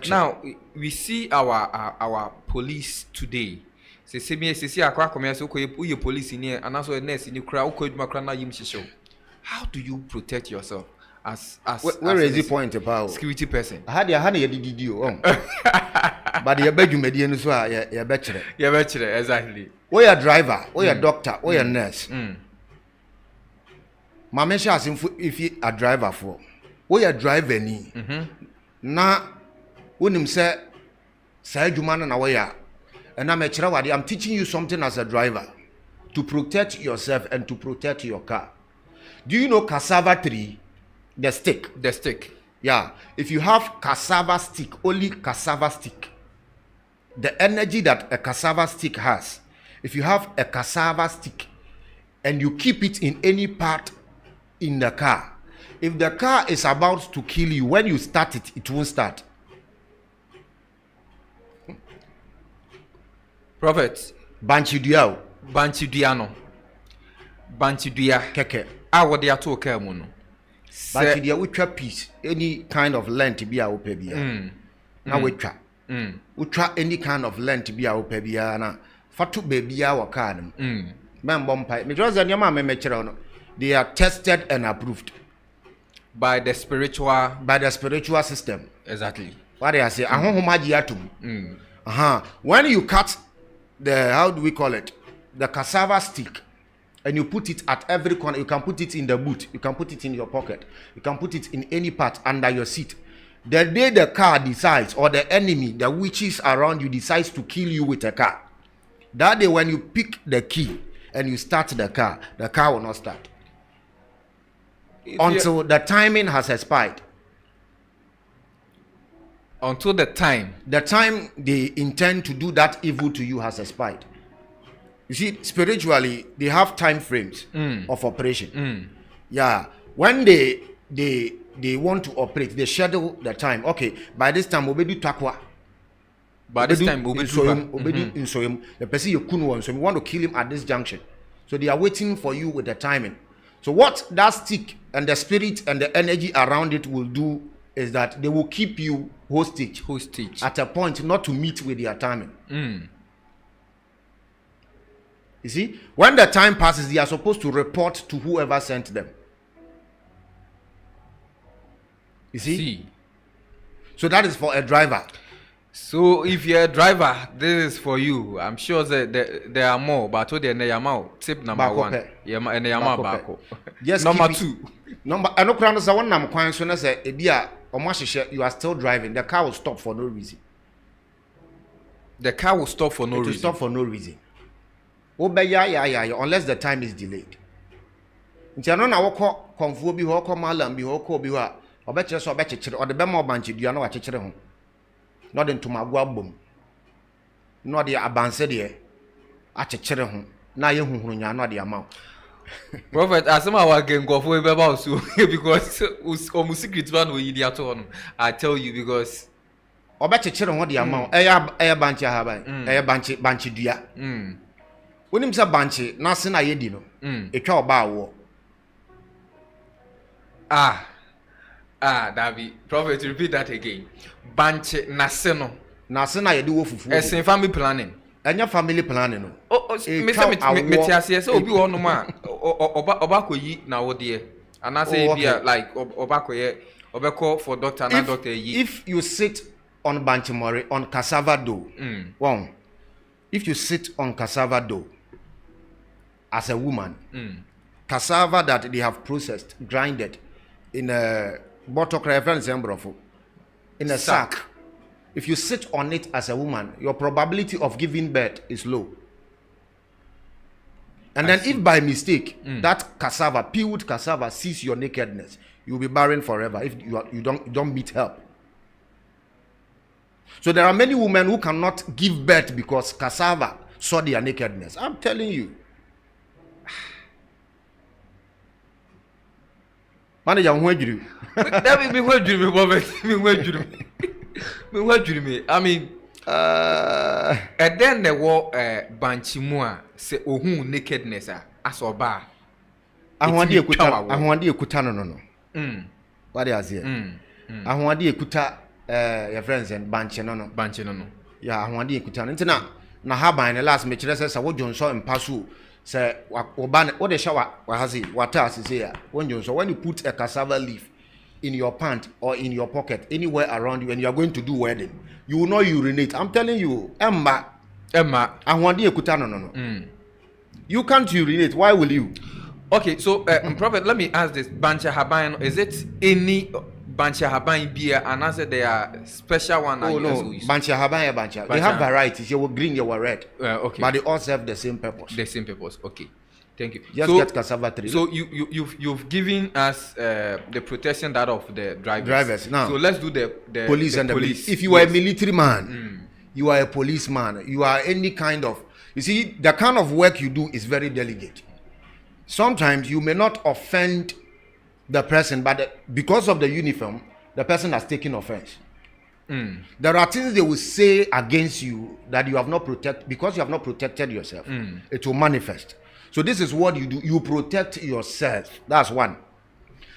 S1: now we see our police today se akwa komese ukoye police ni anaso nurse ni kra ukoyeduma kra na yim shisho how do you protect yourself
S2: where is the point about
S1: security person?
S2: I had a DDO. But your bedroom median so your bachelor.
S1: Your bachelor, exactly.
S2: Or your driver, or your doctor, or your nurse. My mention as if you a driver for. Or your driver ni. Na when him say Juman and away. And I'm teaching you something as a driver to protect yourself and to protect your car. Do you know cassava tree? The stick.
S1: The stick.
S2: Yeah. If you have cassava stick, only cassava stick, the energy that a cassava stick has, if you have a cassava stick and you keep it in any part in the car, if the car is about to kill you, when you start it, it won't start.
S1: Prophet.
S2: Banchiduao.
S1: Banchiduano. Banchiduya.
S2: Keke.
S1: What they are talking about.
S2: Banchiduya, we try piece, any kind of length be our pebia. Now we try. We try any kind of length be our pebia. Fatu baby our can. Man bompai. Because your mama they are tested and approved
S1: by the spiritual
S2: system.
S1: Exactly.
S2: What they say, when you cut the, how do we call it, the cassava stick, and you put it at every corner, you can put it in the boot, you can put it in your pocket, you can put it in any part under your seat. The day the car decides, or the enemy, the witches around you decides to kill you with a car, that day when you pick the key and you start the car will not start until the timing has expired.
S1: Until the time
S2: they intend to do that evil to you has expired. You see, spiritually, they have time frames of operation. Yeah. When they want to operate, they schedule the time. Okay, by this time, we'll do takwa.
S1: By this time, we'll do
S2: the person you couldn't want, so we want to kill him at this junction. So they are waiting for you with the timing. So what that stick and the spirit and the energy around it will do is that they will keep you hostage at a point not to meet with their timing. You see, when the time passes, they are supposed to report to whoever sent them. You see? So that is for a driver.
S1: So if you're a driver, this is for you. I'm sure that there are more, but today they are more. Tip number one. And they are more back.
S2: Yes. Number two. I know crown is one number coin. So I say, you are still driving. The car will stop for no reason.
S1: The car will stop for no reason.
S2: Stop for no reason. Unless the time is delayed. Nti ano na woko konfuo bi ho ko malam bi ho ko bi ho a obekire so obekire o de be mo banchi dua na wakekire ho. No de ntomago abom. No de abanse de akekire ho. Na ye huhuru nya no de ama.
S1: Prophet, asema wa gengofo e be ba so because omu secret one we dey at on. I tell you because
S2: obekire ho de ama. Eya banchi ahaban. Eya banchi dua. Wonim sa banchi na se na yedi no. Etwa oba awo.
S1: Davi. Prophet, repeat that again. Banchi na se no.
S2: Na se na yedi wo fufu.
S1: Esen family planning.
S2: Enya family planning no.
S1: Me tiase se obi wo no ma oba koyi na wo de. And I say be like oba koye obeko for doctor na doctor yi.
S2: If you sit on banchimori on cassava dough. One. If you sit on cassava dough as a woman, cassava that they have processed, grinded in a bottle in a sack. If you sit on it as a woman, your probability of giving birth is low. And then if by mistake that cassava, peeled cassava, sees your nakedness, you'll be barren forever if you don't meet help. So there are many women who cannot give birth because cassava saw their nakedness. I'm telling you. Manager, who do you?
S1: That be who do me, Robert? Me. I mean, and then there were banchimua say ohun nakedness as oba.
S2: I want you kuta no. What is here? I want you kuta your friends and banche no. Yeah, I want you kuta. Ntina na haba in the last me chere say wo jonso mpasu say oba what the shower wahazi water say when you put a cassava leaf in your pant or in your pocket, anywhere around you, and you are going to do wedding, you will not urinate. I'm telling you, Emma. No. You can't urinate. Why will you?
S1: Okay, so Prophet, let me ask this: Bancha Habayan, is it any Bancha Habayan beer? And answer there are special one.
S2: Oh no, Bancha Habayan, Bancha. They have varieties. You were green, you were red.
S1: Okay,
S2: but they all serve the same purpose.
S1: The same purpose. Okay, thank you.
S2: Just get cassava tree.
S1: So you've given us the protection that of the drivers.
S2: Now,
S1: so let's do the
S2: police
S1: the
S2: and
S1: police.
S2: The if you are a military man, you are a policeman. You are any kind of. You see, the kind of work you do is very delicate. Sometimes you may not offend the person, but because of the uniform, the person has taken offense. There are things they will say against you that you have not protected because you have not protected yourself. It will manifest. So this is what you do. You protect yourself. That's one.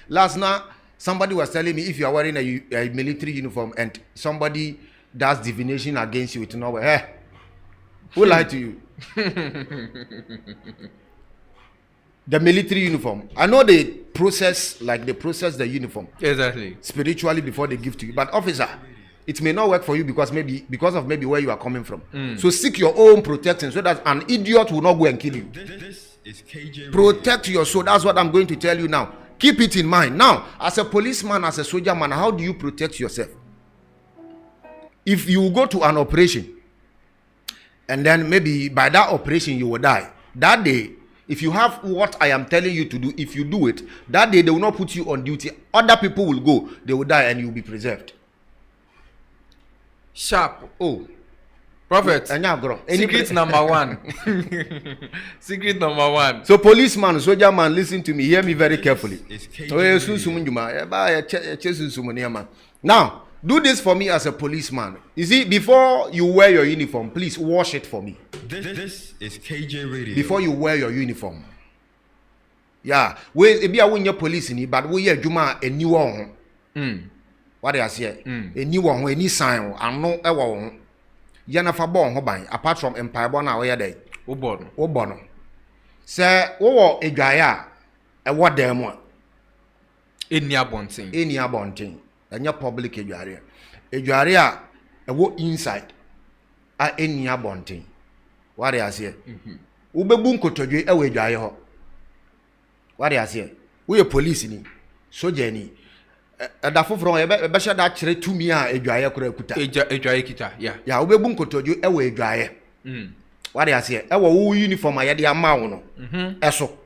S2: Last night, somebody was telling me if you are wearing a military uniform and somebody does divination against you, it's not well. Hey, who lied to you? The military uniform. I know they process the uniform.
S1: Exactly.
S2: Spiritually before they give to you. But officer, it may not work for you because of where you are coming from. So seek your own protection so that an idiot will not go and kill you.
S3: This is KJ.
S2: Protect your soul. That's what I'm going to tell you now. Keep it in mind. Now, as a policeman, as a soldier man, how do you protect yourself? If you go to an operation and then maybe by that operation you will die, that day, if you have what I am telling you to do, if you do it, that day they will not put you on duty. Other people will go, they will die, and you will be preserved.
S1: Sharp.
S2: Oh,
S1: Prophet. Secret number one. Secret number one.
S2: So, policeman, soldier man, listen to me. Hear me very carefully. Now, do this for me as a policeman. You see, before you wear your uniform, please wash it for me.
S3: This is KJ Radio.
S2: Before you wear your uniform. Yeah. We be a your police in but we are Juma a new one. What I say? A new one, any sign, and no ever one. Yanafa born hobby, apart from Empire Bona where they. Obono. Sir, a gaya, a what damn one.
S1: In your bonting.
S2: And your public ejuaria a wo inside a enya bonting. What I say? Ubebun kotoje ewe ejuaye ho. What I say? We a police ni, soldier ni. Da foforo e be sha da kire tumi a ejuaye kura kuta.
S1: Ejuaye kita, yeah.
S2: Ya ubebun kotoje ewe ejuaye. What I say? Ewe wo uniform a ye de ama wo no. Eso.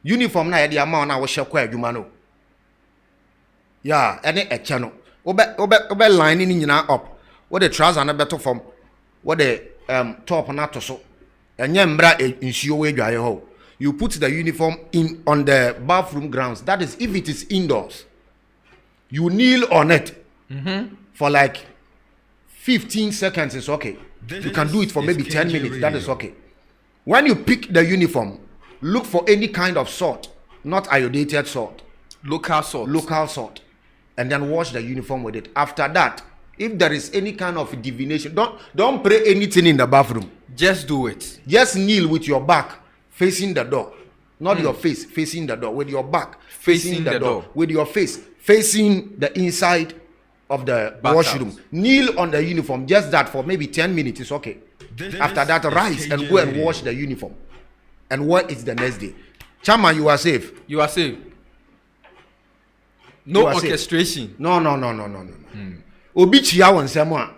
S2: Uniform na ye de ama wo na wo hye kwa adwuma no. Yeah, any a channel. Obe line in up. What the trousers and a better form. What the top not so. And yambra in way. You put the uniform in on the bathroom grounds. That is if it is indoors. You kneel on it for like 15 seconds. It's okay. You can do it for maybe 10 minutes. That is okay. When you pick the uniform, look for any kind of salt, not iodinated salt.
S1: Local salt. And then wash the uniform with it. After that, if there is any kind of divination, don't pray anything in the bathroom. Just do it.
S2: Just kneel with your back facing the door. Not your face facing the door. With your back facing the door. With your face facing the inside of the washroom. Kneel on the uniform. Just that for maybe 10 minutes. It's okay. After that, rise and go and wash the uniform. And wear it the next day. Chama, you are safe.
S1: You are safe. No orchestration.
S2: No. Obi chia won nsem a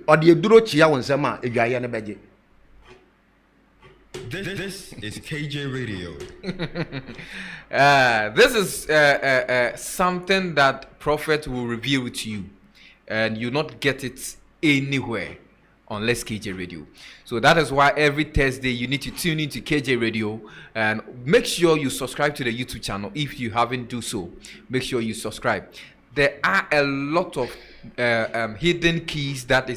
S2: ode eduro chia won nsem a edwaye ne beje.
S3: This is KJ Radio.
S1: This is something that Prophet will reveal to you, and you not get it anywhere unless KJ Radio. So that is why every Thursday you need to tune into KJ Radio and make sure you subscribe to the YouTube channel. If you haven't do so, make sure you subscribe. There are a lot of hidden keys that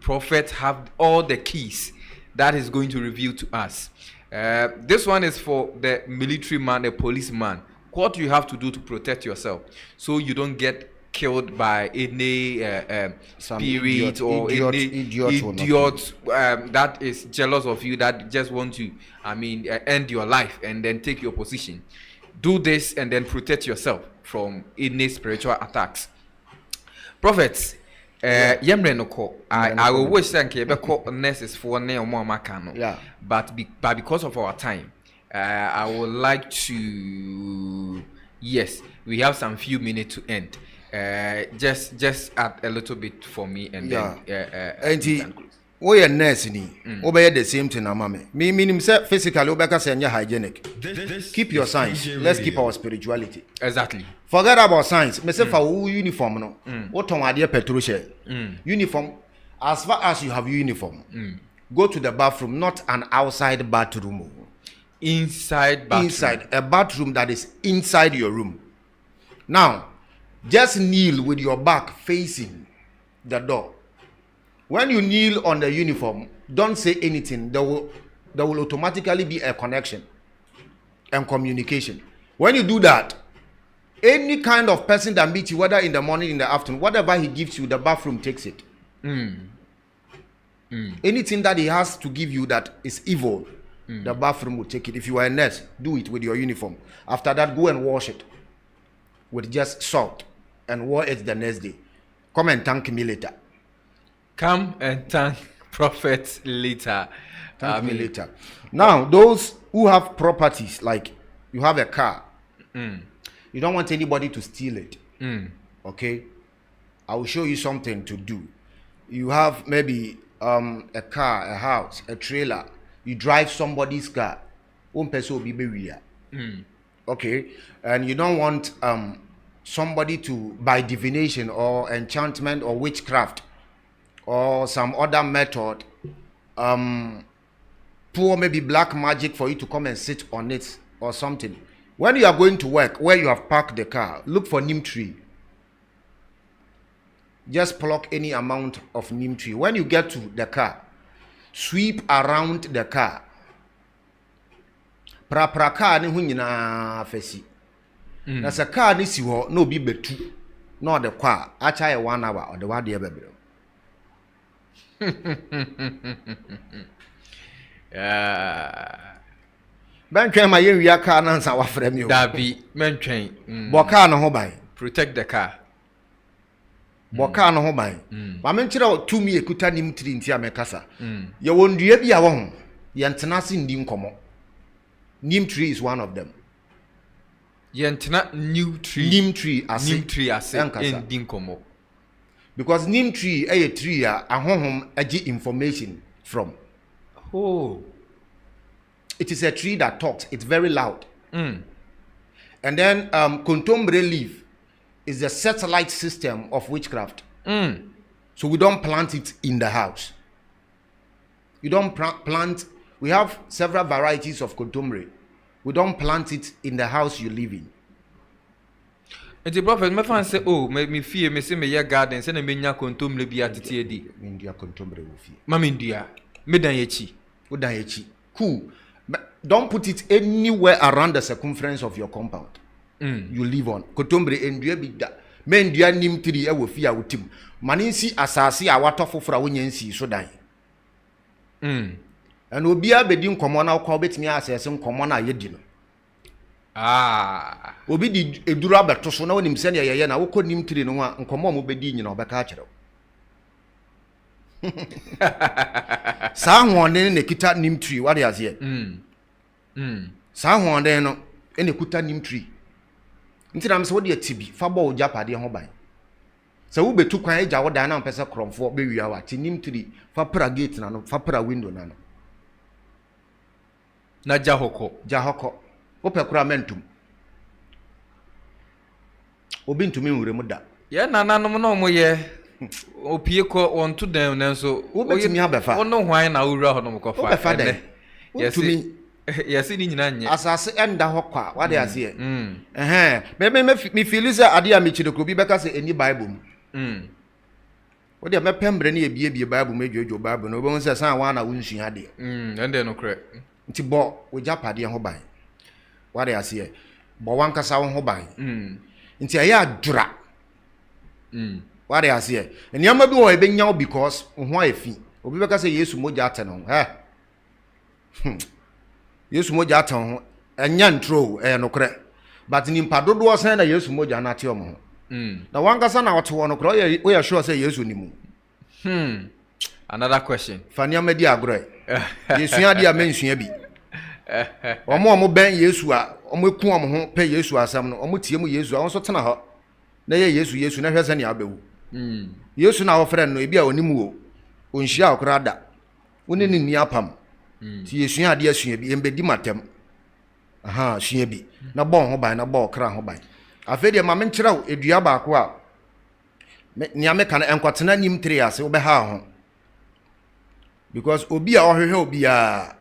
S1: Prophet have all the keys that is going to reveal to us. This one is for the military man, the policeman. What you have to do to protect yourself so you don't get killed by any spirit or any idiot that is jealous of you, that just want to end your life and then take your position. do this and then protect yourself from any spiritual attacks. Prophets, yemre no ko. I will wish thank you because nurses for ne omo amaka no.
S2: Yeah.
S1: But because of our time, I would like to, yes, we have some few minutes to end. Just add a little bit for me and then
S2: we are nurse ni obey the same thing amame me meaning say physically obeka say hygienic. Keep your science. Let's keep our spirituality.
S1: Exactly.
S2: Forget about science. Me say for uniform no what on ade petrol share uniform. As far as you have uniform, go to the bathroom, not an outside bathroom.
S1: Inside
S2: a bathroom that is inside your room. Now just kneel with your back facing the door. When you kneel on the uniform, don't say anything. There will automatically be a connection and communication. When you do that, any kind of person that meets you, whether in the morning, in the afternoon, whatever he gives you, the bathroom takes it. Anything that he has to give you that is evil, the bathroom will take it. If you are a nurse, do it with your uniform. After that, go and wash it with just salt and wear it the next day. Come and thank me later.
S1: Come and thank Prophet later.
S2: Thank me later. Now, those who have properties, like you have a car, you don't want anybody to steal it. Okay? I will show you something to do. You have maybe a car, a house, a trailer. You drive somebody's car. Okay? And you don't want somebody to, by divination or enchantment or witchcraft or some other method, pour maybe black magic for you to come and sit on it or something. When you are going to work, where you have parked the car, look for neem tree. Just pluck any amount of neem tree. When you get to the car, sweep around the car. Pra car ni hunyina fesi. Na sa car ni si ho no bi betu. No the car. Acha 1 hour or the wade ebebe. Bentwen ma ye wia car na nsa wa frɛ me o.
S1: Dabi mentwen.
S2: Bo car no ho ban.
S1: Protect the car.
S2: Bo car no ho ban. Ba men kire to me ekuta nim tri ntia mekasa. Ye wondua bi a wo ho. Ye ntena se ndi nkomo. Neem tree is one of them.
S1: Yentena new tree.
S2: Neem tree ase.
S1: Neem tree ase ndi nkomo.
S2: Because neem tree a tree a honhom agi information from.
S1: Oh.
S2: It is a tree that talks. It's very loud. And then contombre leaf is the satellite system of witchcraft. So we don't plant it in the house. You don't plant. We have several varieties of contombre. We don't plant it in the house you live in.
S1: And the prophet me fan say, oh, me fear me say me ya garden say na me nya contombre bi atete edi.
S2: India contombre wo fear.
S1: Mama India, me dan yechi.
S2: Wo dan yechi. Cool. But don't put it anywhere around the circumference of your compound. You live on. Contombre endua bi da. Me endua nim tiri e wo fear wotim. Mani si asase a watofofra wo nyansi so dan. And obia bedi nkomo na kwa betimi asese nkomo na yedi no. Obi di eduru abeto so na wonim se ne yeye na wokọ nim tiri no a nkomo mo bedi nyina obeka akere. Sa hoɔden ne kita nim tiri wade ase. Sa hoɔden no ene kuta nim tiri. Nti na mse wo de atibi fa bɔ ojapade ho ban. Sa wo betu kwan agya wo dan na mpese kromfo be wia wa ti nim tiri fa pra gate na no fa pra window na no.
S1: Na jahoko
S2: opekura mentum obi ntumi nwure mu da
S1: ye nananom no mo ye opie ko on to dem nanso
S2: obetimi abefa
S1: ono hwan na wura ho no mo kofa
S2: obefa den
S1: yesi yesi ni nyina nye
S2: asase enda ho kwa wade ase me feel say ade a me chire ko bi beka say eni bible mu wode me pembre na ye bie bible mu adwojo bible no obo say san wa na wonsu ade
S1: ende no kre
S2: nti bo wo japade ho ban wade ase bo wankasa ho ban nti aya adura wade ase eniama bi wo ebenya because ho afi obi beka say yesu moja ateno yesu moja ateno enya ntro no kre but nimpa dodo san na Yesu moja na te omo na wankasa na oto no kro we are sure say Yesu ni mu
S1: another question
S2: fania medi agro Yesu ade a mensua bi omo ben Yesu a omo eku omo ho pe Yesu asam no omo tie mu Yesu a won tena ho na ye Yesu na hwese ne abewu Yesu na ofre no ebi a onimu o onhia okra da woni ni apam ti Yesu ade asua bi embedi matem aha sua bi na bon ho ban na bo okra ho ban afi de ma men kyerɛw edua baako a nia me kan enkotena nim 3 ase wo be ha ho because obi a ohwehwe obi a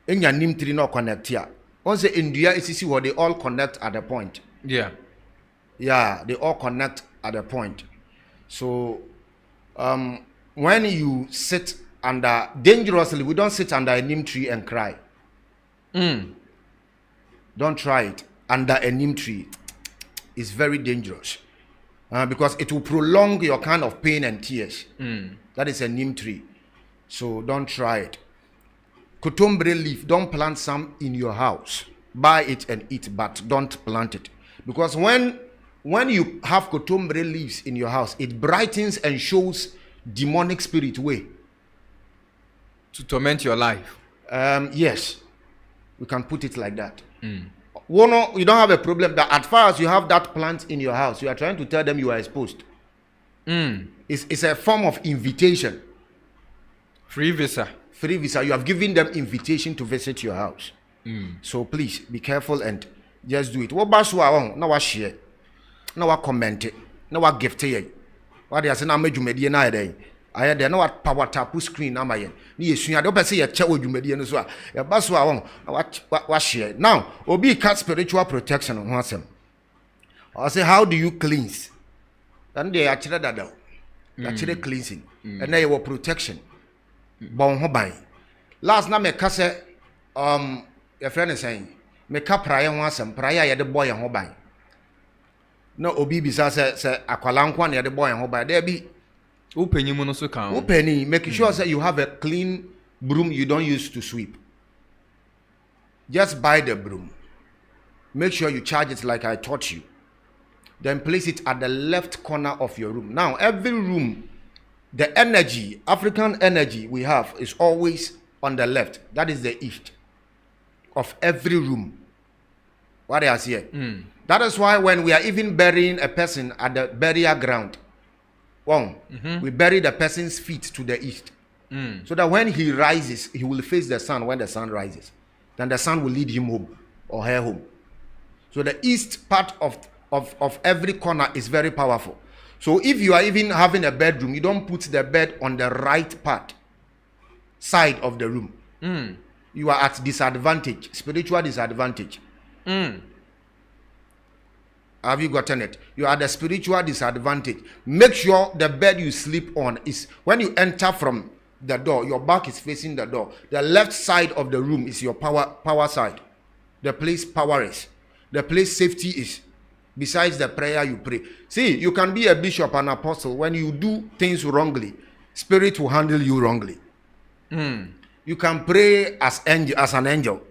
S2: enya nim 3 no connect ya on say ndua esisi wo they all connect at the point yeah they all connect at the point so when you sit under dangerously we don't sit under a neem tree and cry don't try it under a neem tree. It's very dangerous because it will prolong your kind of pain and tears. That is a neem tree, so don't try it. Kotombre leaf, don't plant some in your house. Buy it and eat, but don't plant it because when you have kotombre leaves in your house, it brightens and shows demonic spirit way
S1: to torment your life.
S2: Yes, we can put it like that. You don't have a problem that at far as you have that plant in your house, you are trying to tell them you are exposed. It's a form of invitation.
S1: Free visa.
S2: You have given them invitation to visit your house. So please be careful and just do it. What basu awon na wa share, na wa comment, na wa gift ye. What they say na medjumedie na eden. Aye de na wa power tap screen na mayen. Ni esua de opese ye che odwumedie no so a. Ya basu awon na wa share. Now, obi cat spiritual protection ho asem. I say how do you cleanse? Then they actually dada. Actually cleansing. And then your protection. Bon ho ban. Last na me ka say your friend is saying me ka prayer ho asem, prayer ye de boy ho ban. Na obi bisa say akwala nkwa na ye de boy ho ban. There be
S1: Open no so can.
S2: Open, make sure that you have a clean broom you don't use to sweep. Just buy the broom. Make sure you charge it like I taught you. Then place it at the left corner of your room. Now, every room, the energy, African energy we have is always on the left. That is the east of every room. What I see here. That is why when we are even burying a person at the burial ground, we bury the person's feet to the east. So that when he rises, he will face the sun when the sun rises. Then the sun will lead him home or her home. So the east part of every corner is very powerful. So if you are even having a bedroom, you don't put the bed on the right part, side of the room. You are at disadvantage, spiritual disadvantage. Have you gotten it? You are at the spiritual disadvantage. Make sure the bed you sleep on is, when you enter from the door, your back is facing the door. The left side of the room is your power side. The place power is. The place safety is. Besides the prayer you pray. See, you can be a bishop, an apostle. When you do things wrongly, spirit will handle you wrongly. You can pray as an angel.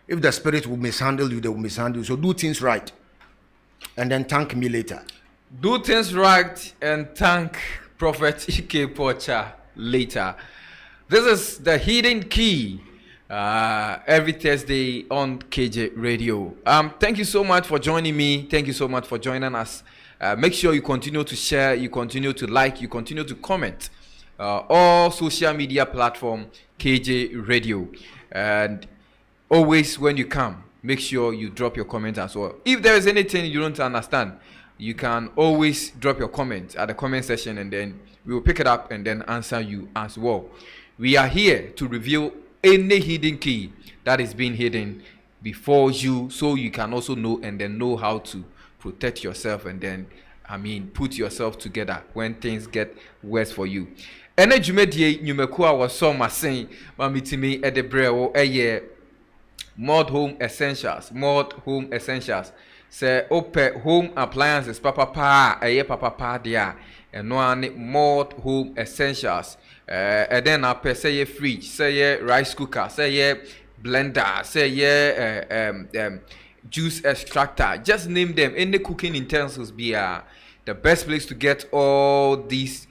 S2: If the spirit will mishandle you, they will mishandle you. So do things right. And then thank me later.
S1: Do things right and thank Prophet E.K. Porcher later. This is the Hidden Key. Every Thursday on KJ Radio. Thank you so much for joining me. Thank you so much for joining us. Make sure you continue to share, you continue to like, you continue to comment. All social media platform KJ Radio. And always when you come, make sure you drop your comment as well. If there is anything you don't understand, you can always drop your comment at the comment section and then we will pick it up and then answer you as well. We are here to reveal any hidden key that is being hidden before you, so you can also know and then know how to protect yourself and then put yourself together when things get worse for you. Energy media nyumekuwa waso masen mamitimi edebrewo Mod Home Essentials. Say open home appliances papa papa dia and no Mod Home Essentials. And then I say ye fridge, say ye rice cooker, say ye blender, say ye juice extractor. Just name them. Any cooking utensils be the best place to get all these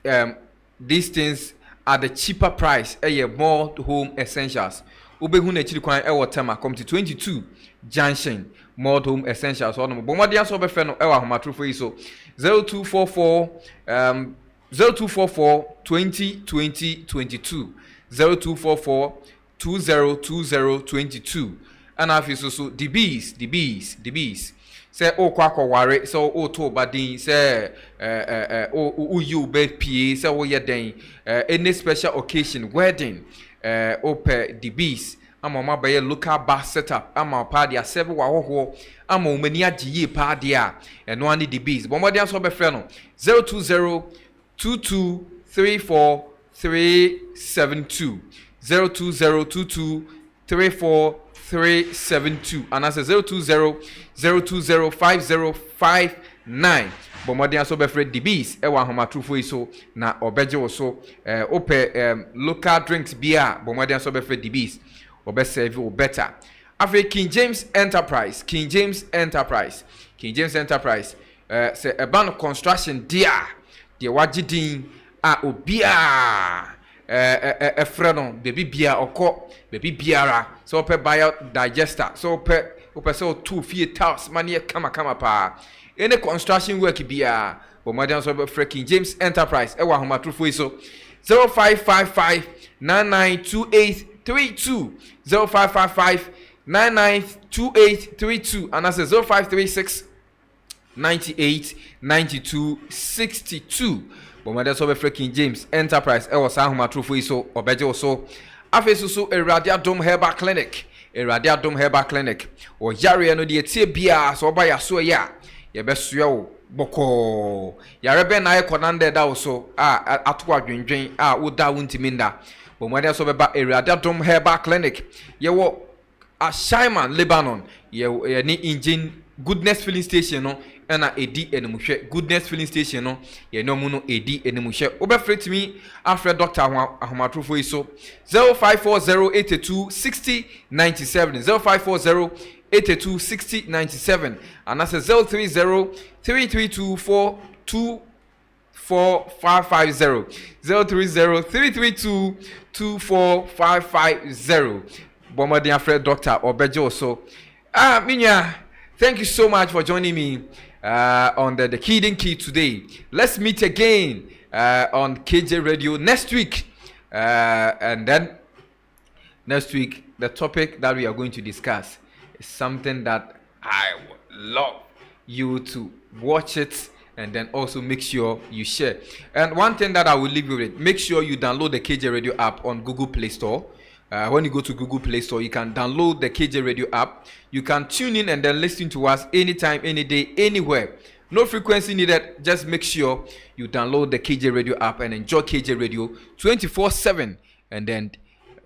S1: things at the cheaper price. More home essentials. Ubehu na chiri kwan Tema come to 22 Junction more home essentials. But what they also be friend ewa homatrufo yi so 0244 20 22 0244 202022 and afi so the bees say o kwa ware so o to badin say o you be pie say wo ye den any special occasion wedding ope the bees ama ma be local bar setup ama pa dia serve wa hoho ama o mani agiye pa dia eno ani the bees but modern so be frɛ no 020 2234 372 0202234 and I say 020 but modern so be frɛ the bees e wa homa trufo iso na obeje wo so ope local drinks beer but modern so be frɛ the bees obe serve you better. After King James Enterprise say a band of construction dear wajidin obia freno baby bia oko baby biara so pe bio digester so pe so 2 feet house money kama pa any construction work bia but modern so King James Enterprise e wa homa trufo iso 0555 992832 0555 992832 and that's 0536 98 92 62 but my that's over King James Enterprise was homa trufo iso obeje so afeso so Eradia Dome Herbal Clinic or yare no de tie bia so oba ya so ya ye besoa wo boko yare be na ekonande da so ato adwendwen woda wontiminda but my that's over Eradia Dome Herbal Clinic ye wo a Shaiman Lebanon ye ni engine Goodness filling station no na edi enemuhwe Goodness filling station no ye no mu no edi enemuhwe obefret me afre Dr. Ahomatrofo iso 0540826097 0540826097 and that's 03033242550 03033224550 Bomadi afre Dr. Obejo so minya. Thank you so much for joining me on the Hidden Key today. Let's meet again on KJ Radio next week. And then next week, the topic that we are going to discuss is something that I would love you to watch it and then also make sure you share. And one thing that I will leave you with, make sure you download the KJ Radio app on Google Play Store. When you go to Google Play Store, you can download the KJ Radio app. You can tune in and then listen to us anytime, any day, anywhere. No frequency needed. Just make sure you download the KJ Radio app and enjoy KJ Radio 24/7. And then,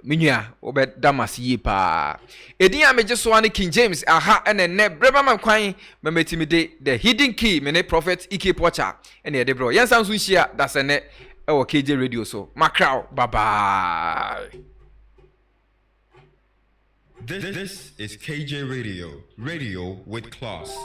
S1: minya obed damas yipa. Edi ame just one King James aha and then breba man kwan memetimide the Hidden Key mene prophet Ike Porcher and the bro. Yansan so share that's a net our KJ Radio so. Macrow, bye bye.
S3: This is KJ Radio, radio with class.